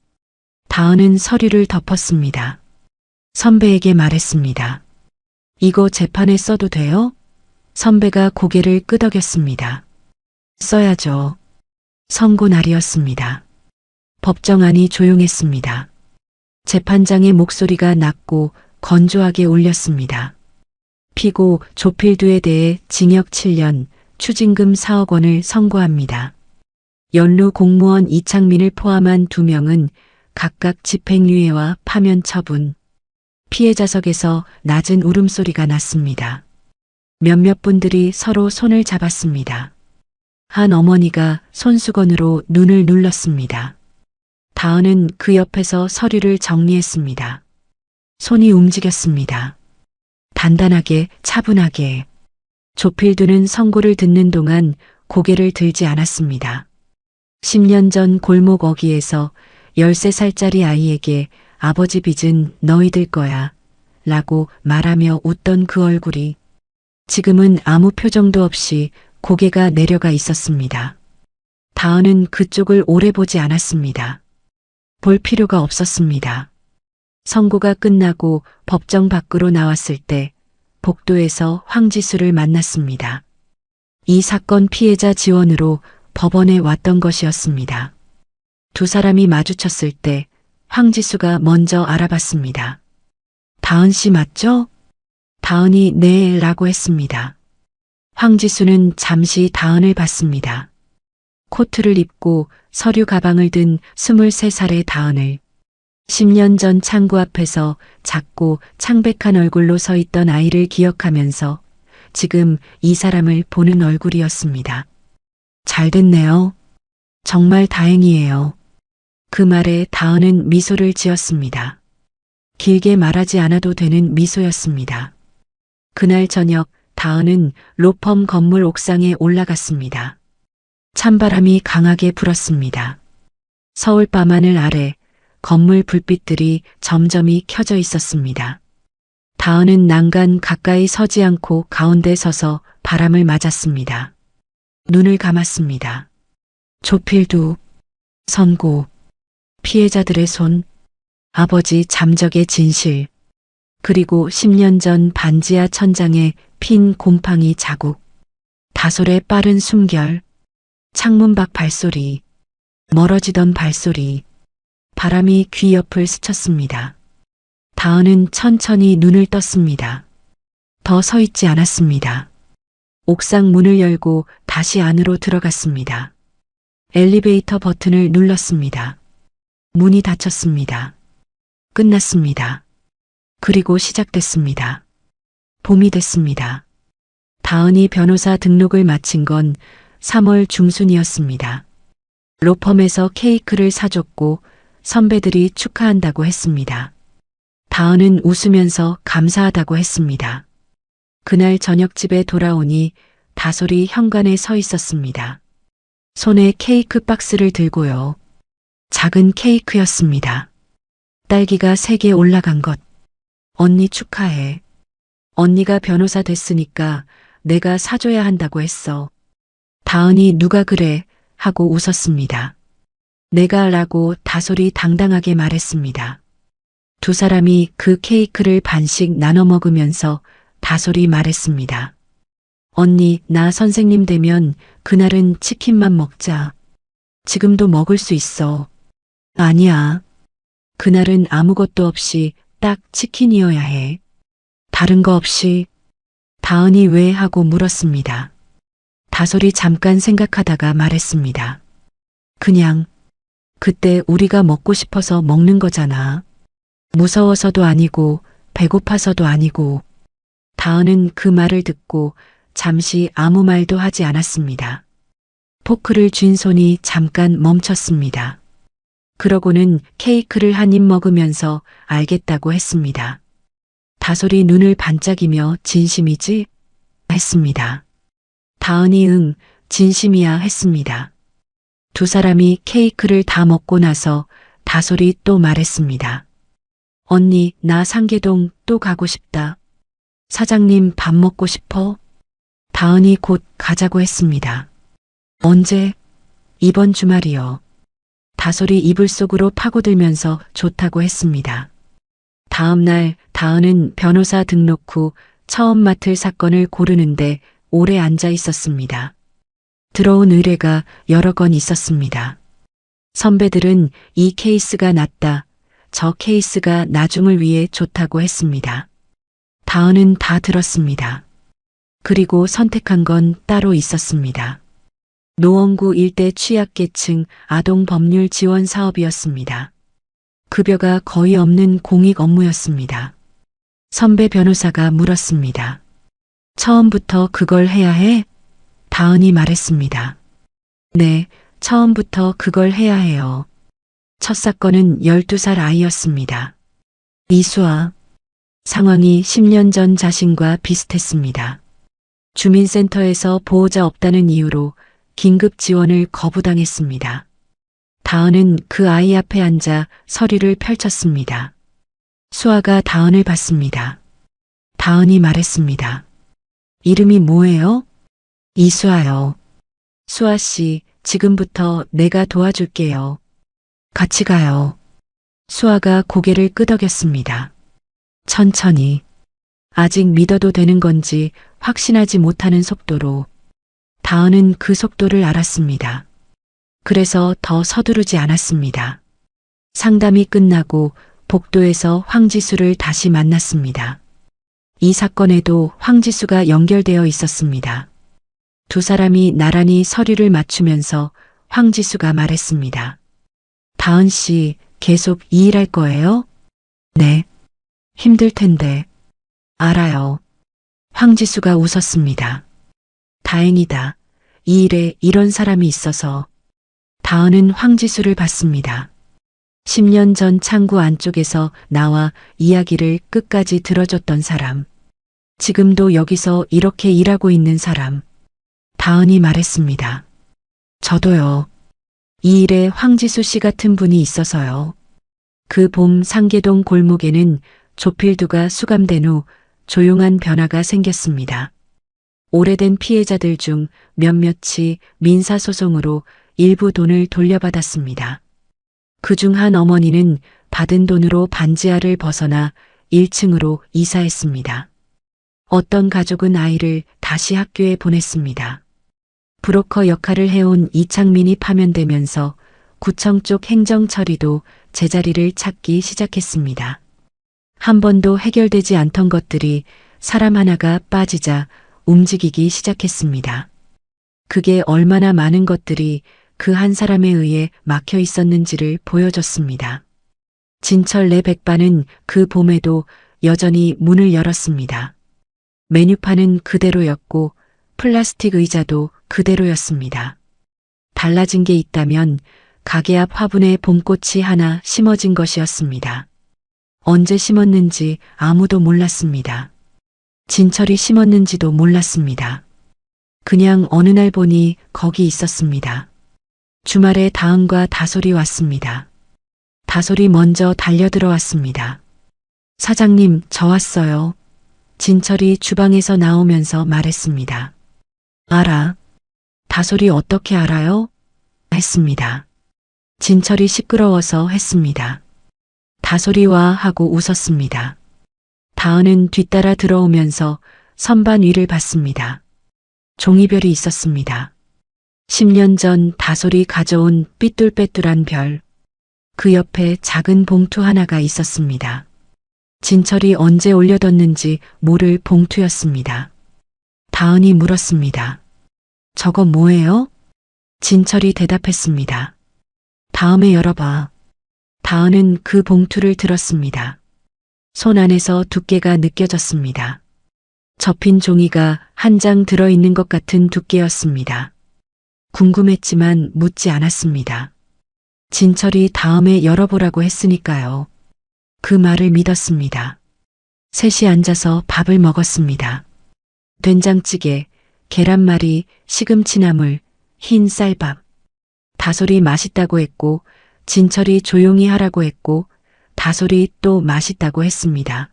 다은은 서류를 덮었습니다. 선배에게 말했습니다. 이거 재판에 써도 돼요? 선배가 고개를 끄덕였습니다. 써야죠. 선고 날이었습니다. 법정안이 조용했습니다. 재판장의 목소리가 낮고 건조하게 울렸습니다. 피고 조필두에 대해 징역 7년, 추징금 4억 원을 선고합니다. 연루 공무원 이창민을 포함한 2명은 각각 집행유예와 파면 처분. 피해자석에서 낮은 울음소리가 났습니다. 몇몇 분들이 서로 손을 잡았습니다. 한 어머니가 손수건으로 눈을 눌렀습니다. 다은은 그 옆에서 서류를 정리했습니다. 손이 움직였습니다. 단단하게, 차분하게. 조필두는 선고를 듣는 동안 고개를 들지 않았습니다. 10년 전 골목 어귀에서 13살짜리 아이에게 아버지 빚은 너희들 거야 라고 말하며 웃던 그 얼굴이 지금은 아무 표정도 없이 고개가 내려가 있었습니다. 다은은 그쪽을 오래 보지 않았습니다. 볼 필요가 없었습니다. 선고가 끝나고 법정 밖으로 나왔을 때 복도에서 황지수를 만났습니다. 이 사건 피해자 지원으로 법원에 왔던 것이었습니다. 두 사람이 마주쳤을 때 황지수가 먼저 알아봤습니다. 다은 씨 맞죠? 다은이 네 라고 했습니다. 황지수는 잠시 다은을 봤습니다. 코트를 입고 서류 가방을 든 23살의 다은을 10년 전 창구 앞에서 작고 창백한 얼굴로 서 있던 아이를 기억하면서 지금 이 사람을 보는 얼굴이었습니다. 잘 됐네요. 정말 다행이에요. 그 말에 다은은 미소를 지었습니다. 길게 말하지 않아도 되는 미소였습니다. 그날 저녁 다은은 로펌 건물 옥상에 올라갔습니다. 찬바람이 강하게 불었습니다. 서울 밤하늘 아래 건물 불빛들이 점점이 켜져 있었습니다. 다은은 난간 가까이 서지 않고 가운데 서서 바람을 맞았습니다. 눈을 감았습니다. 조필두, 선고, 피해자들의 손, 아버지 잠적의 진실, 그리고 10년 전 반지하 천장에 핀 곰팡이 자국, 다솔의 빠른 숨결, 창문 밖 발소리, 멀어지던 발소리, 바람이 귀 옆을 스쳤습니다. 다은은 천천히 눈을 떴습니다. 더 서 있지 않았습니다. 옥상 문을 열고 다시 안으로 들어갔습니다. 엘리베이터 버튼을 눌렀습니다. 문이 닫혔습니다. 끝났습니다. 그리고 시작됐습니다. 봄이 됐습니다. 다은이 변호사 등록을 마친 건 3월 중순이었습니다. 로펌에서 케이크를 사줬고 선배들이 축하한다고 했습니다. 다은은 웃으면서 감사하다고 했습니다. 그날 저녁집에 돌아오니 다솔이 현관에 서 있었습니다. 손에 케이크 박스를 들고요. 작은 케이크였습니다. 딸기가 3개 올라간 것. 언니 축하해. 언니가 변호사 됐으니까 내가 사줘야 한다고 했어. 다은이 누가 그래 하고 웃었습니다. 내가 라고 다솔이 당당하게 말했습니다. 두 사람이 그 케이크를 반씩 나눠 먹으면서 다솔이 말했습니다. 언니, 나 선생님 되면 그날은 치킨만 먹자. 지금도 먹을 수 있어. 아니야. 그날은 아무것도 없이 딱 치킨이어야 해. 다른 거 없이. 다은이 왜 하고 물었습니다. 다솔이 잠깐 생각하다가 말했습니다. 그냥 그때 우리가 먹고 싶어서 먹는 거잖아. 무서워서도 아니고 배고파서도 아니고. 다은은 그 말을 듣고 잠시 아무 말도 하지 않았습니다. 포크를 쥔 손이 잠깐 멈췄습니다. 그러고는 케이크를 한 입 먹으면서 알겠다고 했습니다. 다솔이 눈을 반짝이며 진심이지? 했습니다. 다은이 응, 진심이야 했습니다. 두 사람이 케이크를 다 먹고 나서 다솔이 또 말했습니다. 언니, 나 상계동 또 가고 싶다. 사장님 밥 먹고 싶어? 다은이 곧 가자고 했습니다. 언제? 이번 주말이요. 다솔이 이불 속으로 파고들면서 좋다고 했습니다. 다음 날 다은은 변호사 등록 후 처음 맡을 사건을 고르는데 오래 앉아 있었습니다. 들어온 의뢰가 여러 건 있었습니다. 선배들은 이 케이스가 낫다, 저 케이스가 나중을 위해 좋다고 했습니다. 다은은 다 들었습니다. 그리고 선택한 건 따로 있었습니다. 노원구 일대 취약계층 아동법률 지원 사업이었습니다. 급여가 거의 없는 공익 업무였습니다. 선배 변호사가 물었습니다. 처음부터 그걸 해야 해? 다은이 말했습니다. 네, 처음부터 그걸 해야 해요. 첫 사건은 12살 아이였습니다. 이수아. 상황이 10년 전 자신과 비슷했습니다. 주민센터에서 보호자 없다는 이유로 긴급 지원을 거부당했습니다. 다은은 그 아이 앞에 앉아 서류를 펼쳤습니다. 수아가 다은을 봤습니다. 다은이 말했습니다. 이름이 뭐예요? 이수아요. 수아 씨, 지금부터 내가 도와줄게요. 같이 가요. 수아가 고개를 끄덕였습니다. 천천히. 아직 믿어도 되는 건지 확신하지 못하는 속도로. 다은은 그 속도를 알았습니다. 그래서 더 서두르지 않았습니다. 상담이 끝나고 복도에서 황지수를 다시 만났습니다. 이 사건에도 황지수가 연결되어 있었습니다. 두 사람이 나란히 서류를 맞추면서 황지수가 말했습니다. 다은 씨, 계속 이 일 할 거예요? 네. 힘들 텐데. 알아요. 황지수가 웃었습니다. 다행이다. 이 일에 이런 사람이 있어서. 다은은 황지수를 봤습니다. 10년 전 창구 안쪽에서 나와 이야기를 끝까지 들어줬던 사람. 지금도 여기서 이렇게 일하고 있는 사람. 다은이 말했습니다. 저도요. 이 일에 황지수 씨 같은 분이 있어서요. 그 봄 상계동 골목에는 조필두가 수감된 후 조용한 변화가 생겼습니다. 오래된 피해자들 중 몇몇이 민사소송으로 일부 돈을 돌려받았습니다. 그중 한 어머니는 받은 돈으로 반지하를 벗어나 1층으로 이사했습니다. 어떤 가족은 아이를 다시 학교에 보냈습니다. 브로커 역할을 해온 이창민이 파면되면서 구청 쪽 행정 처리도 제자리를 찾기 시작했습니다. 한 번도 해결되지 않던 것들이 사람 하나가 빠지자 움직이기 시작했습니다. 그게 얼마나 많은 것들이 그 한 사람에 의해 막혀 있었는지를 보여줬습니다. 진철 내 백반은 그 봄에도 여전히 문을 열었습니다. 메뉴판은 그대로였고 플라스틱 의자도 그대로였습니다. 달라진 게 있다면 가게 앞 화분에 봄꽃이 하나 심어진 것이었습니다. 언제 심었는지 아무도 몰랐습니다. 진철이 심었는지도 몰랐습니다. 그냥 어느 날 보니 거기 있었습니다. 주말에 다은과 다솔이 왔습니다. 다솔이 먼저 달려들어왔습니다. 사장님, 저 왔어요. 진철이 주방에서 나오면서 말했습니다. 알아. 다솔이 어떻게 알아요? 했습니다. 진철이 시끄러워서 했습니다. 다솔이 와 하고 웃었습니다. 다은은 뒤따라 들어오면서 선반 위를 봤습니다. 종이별이 있었습니다. 10년 전 다솔이 가져온 삐뚤빼뚤한 별. 그 옆에 작은 봉투 하나가 있었습니다. 진철이 언제 올려뒀는지 모를 봉투였습니다. 다은이 물었습니다. 저거 뭐예요? 진철이 대답했습니다. 다음에 열어봐. 다은은 그 봉투를 들었습니다. 손 안에서 두께가 느껴졌습니다. 접힌 종이가 한 장 들어있는 것 같은 두께였습니다. 궁금했지만 묻지 않았습니다. 진철이 다음에 열어보라고 했으니까요. 그 말을 믿었습니다. 셋이 앉아서 밥을 먹었습니다. 된장찌개, 계란말이, 시금치나물, 흰 쌀밥. 다솔이 맛있다고 했고 진철이 조용히 하라고 했고 다솔이 또 맛있다고 했습니다.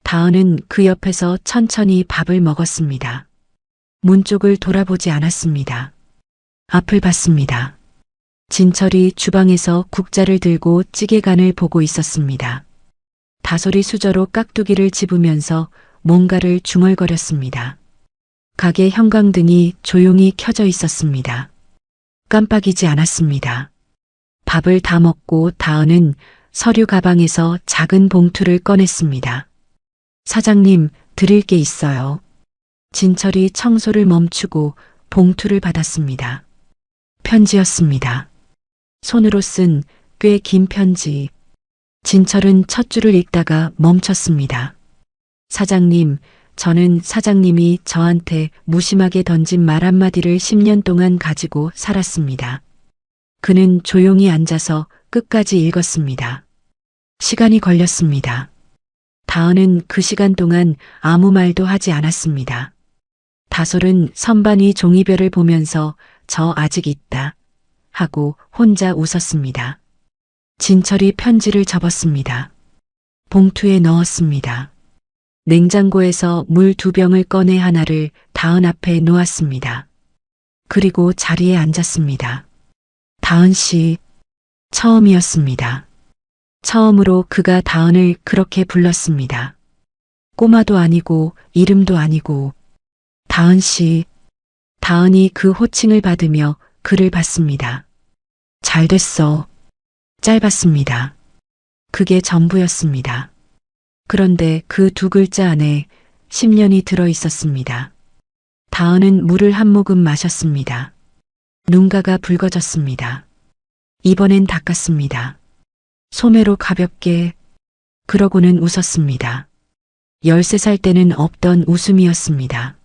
다은은 그 옆에서 천천히 밥을 먹었습니다. 문 쪽을 돌아보지 않았습니다. 앞을 봤습니다. 진철이 주방에서 국자를 들고 찌개간을 보고 있었습니다. 다솔이 수저로 깍두기를 집으면서 뭔가를 중얼거렸습니다. 가게 형광등이 조용히 켜져 있었습니다. 깜빡이지 않았습니다. 밥을 다 먹고 다은은 서류 가방에서 작은 봉투를 꺼냈습니다. 사장님, 드릴 게 있어요. 진철이 청소를 멈추고 봉투를 받았습니다. 편지였습니다. 손으로 쓴 꽤 긴 편지. 진철은 첫 줄을 읽다가 멈췄습니다. 사장님, 저는 사장님이 저한테 무심하게 던진 말 한마디를 10년 동안 가지고 살았습니다. 그는 조용히 앉아서 끝까지 읽었습니다. 시간이 걸렸습니다. 다은은 그 시간 동안 아무 말도 하지 않았습니다. 다솔은 선반 위 종이별을 보면서 저 아직 있다 하고 혼자 웃었습니다. 진철이 편지를 접었습니다. 봉투에 넣었습니다. 냉장고에서 물 2병을 꺼내 하나를 다은 앞에 놓았습니다. 그리고 자리에 앉았습니다. 다은 씨, 처음이었습니다. 처음으로 그가 다은을 그렇게 불렀습니다. 꼬마도 아니고 이름도 아니고 다은 씨. 다은이 그 호칭을 받으며 그를 봤습니다. 잘 됐어. 짧았습니다. 그게 전부였습니다. 그런데 그 두 글자 안에 10년이 들어 있었습니다. 다은은 물을 한 모금 마셨습니다. 눈가가 붉어졌습니다. 이번엔 닦았습니다. 소매로 가볍게. 그러고는 웃었습니다. 13살 때는 없던 웃음이었습니다.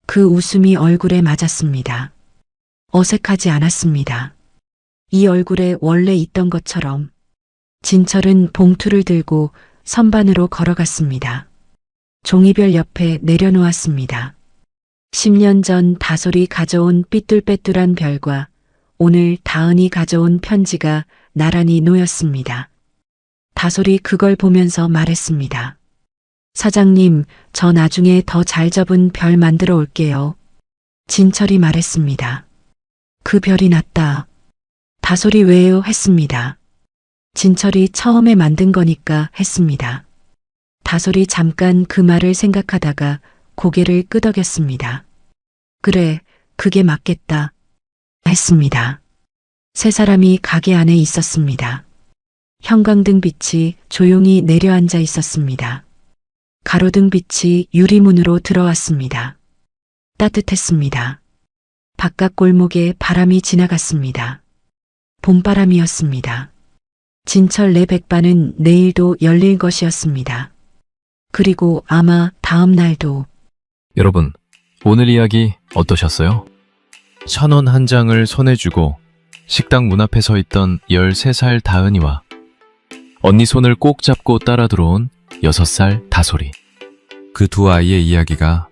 그 웃음이 얼굴에 맞았습니다. 어색하지 않았습니다. 이 얼굴에 원래 있던 것처럼. 진철은 봉투를 들고 선반으로 걸어갔습니다. 종이별 옆에 내려놓았습니다. 10년 전 다솔이 가져온 삐뚤빼뚤한 별과 오늘 다은이 가져온 편지가 나란히 놓였습니다. 다솔이 그걸 보면서 말했습니다. 사장님, 저 나중에 더 잘 접은 별 만들어 올게요. 진철이 말했습니다. 그 별이 낫다. 다솔이 왜요? 했습니다. 진철이 처음에 만든 거니까 했습니다. 다솔이 잠깐 그 말을 생각하다가 고개를 끄덕였습니다. 그래, 그게 맞겠다. 했습니다. 세 사람이 가게 안에 있었습니다. 형광등 빛이 조용히 내려앉아 있었습니다. 가로등 빛이 유리문으로 들어왔습니다. 따뜻했습니다. 바깥 골목에 바람이 지나갔습니다. 봄바람이었습니다. 진철 내 백반은 내일도 열릴 것이었습니다. 그리고 아마 다음 날도. 여러분, 오늘 이야기 어떠셨어요? 1,000원 한 장을 손에 쥐고 식당 문 앞에 서 있던 13살 다은이와 언니 손을 꼭 잡고 따라 들어온 6살 다솔이. 그 두 아이의 이야기가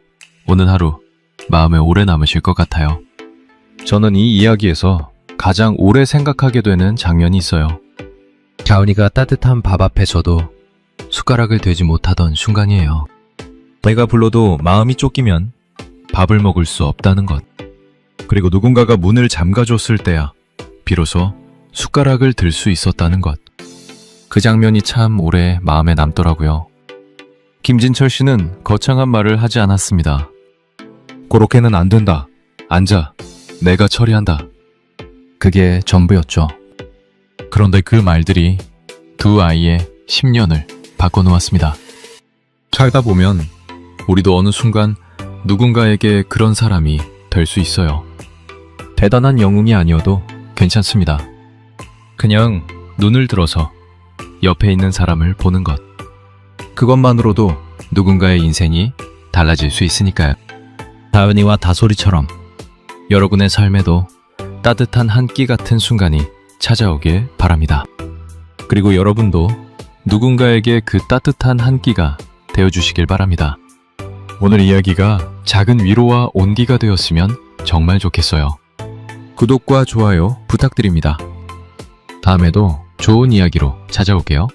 오는 하루 마음에 오래 남으실 것 같아요. 저는 이 이야기에서 가장 오래 생각하게 되는 장면이 있어요. 다은이가 따뜻한 밥 앞에서도 숟가락을 대지 못하던 순간이에요. 내가 불러도 마음이 쫓기면 밥을 먹을 수 없다는 것. 그리고 누군가가 문을 잠가줬을 때야 비로소 숟가락을 들 수 있었다는 것. 그 장면이 참 오래 마음에 남더라고요. 김진철 씨는 거창한 말을 하지 않았습니다. 그렇게는 안 된다. 앉아. 내가 처리한다. 그게 전부였죠. 그런데 그 말들이 두 아이의 10년을 바꿔놓았습니다. 살다 보면 우리도 어느 순간 누군가에게 그런 사람이 될 수 있어요. 대단한 영웅이 아니어도 괜찮습니다. 그냥 눈을 들어서 옆에 있는 사람을 보는 것. 그것만으로도 누군가의 인생이 달라질 수 있으니까요. 다은이와 다솔이처럼 여러분의 삶에도 따뜻한 한 끼 같은 순간이 찾아오길 바랍니다. 그리고 여러분도 누군가에게 그 따뜻한 한 끼가 되어주시길 바랍니다. 오늘 이야기가 작은 위로와 온기가 되었으면 정말 좋겠어요. 구독과 좋아요 부탁드립니다. 다음에도 좋은 이야기로 찾아올게요.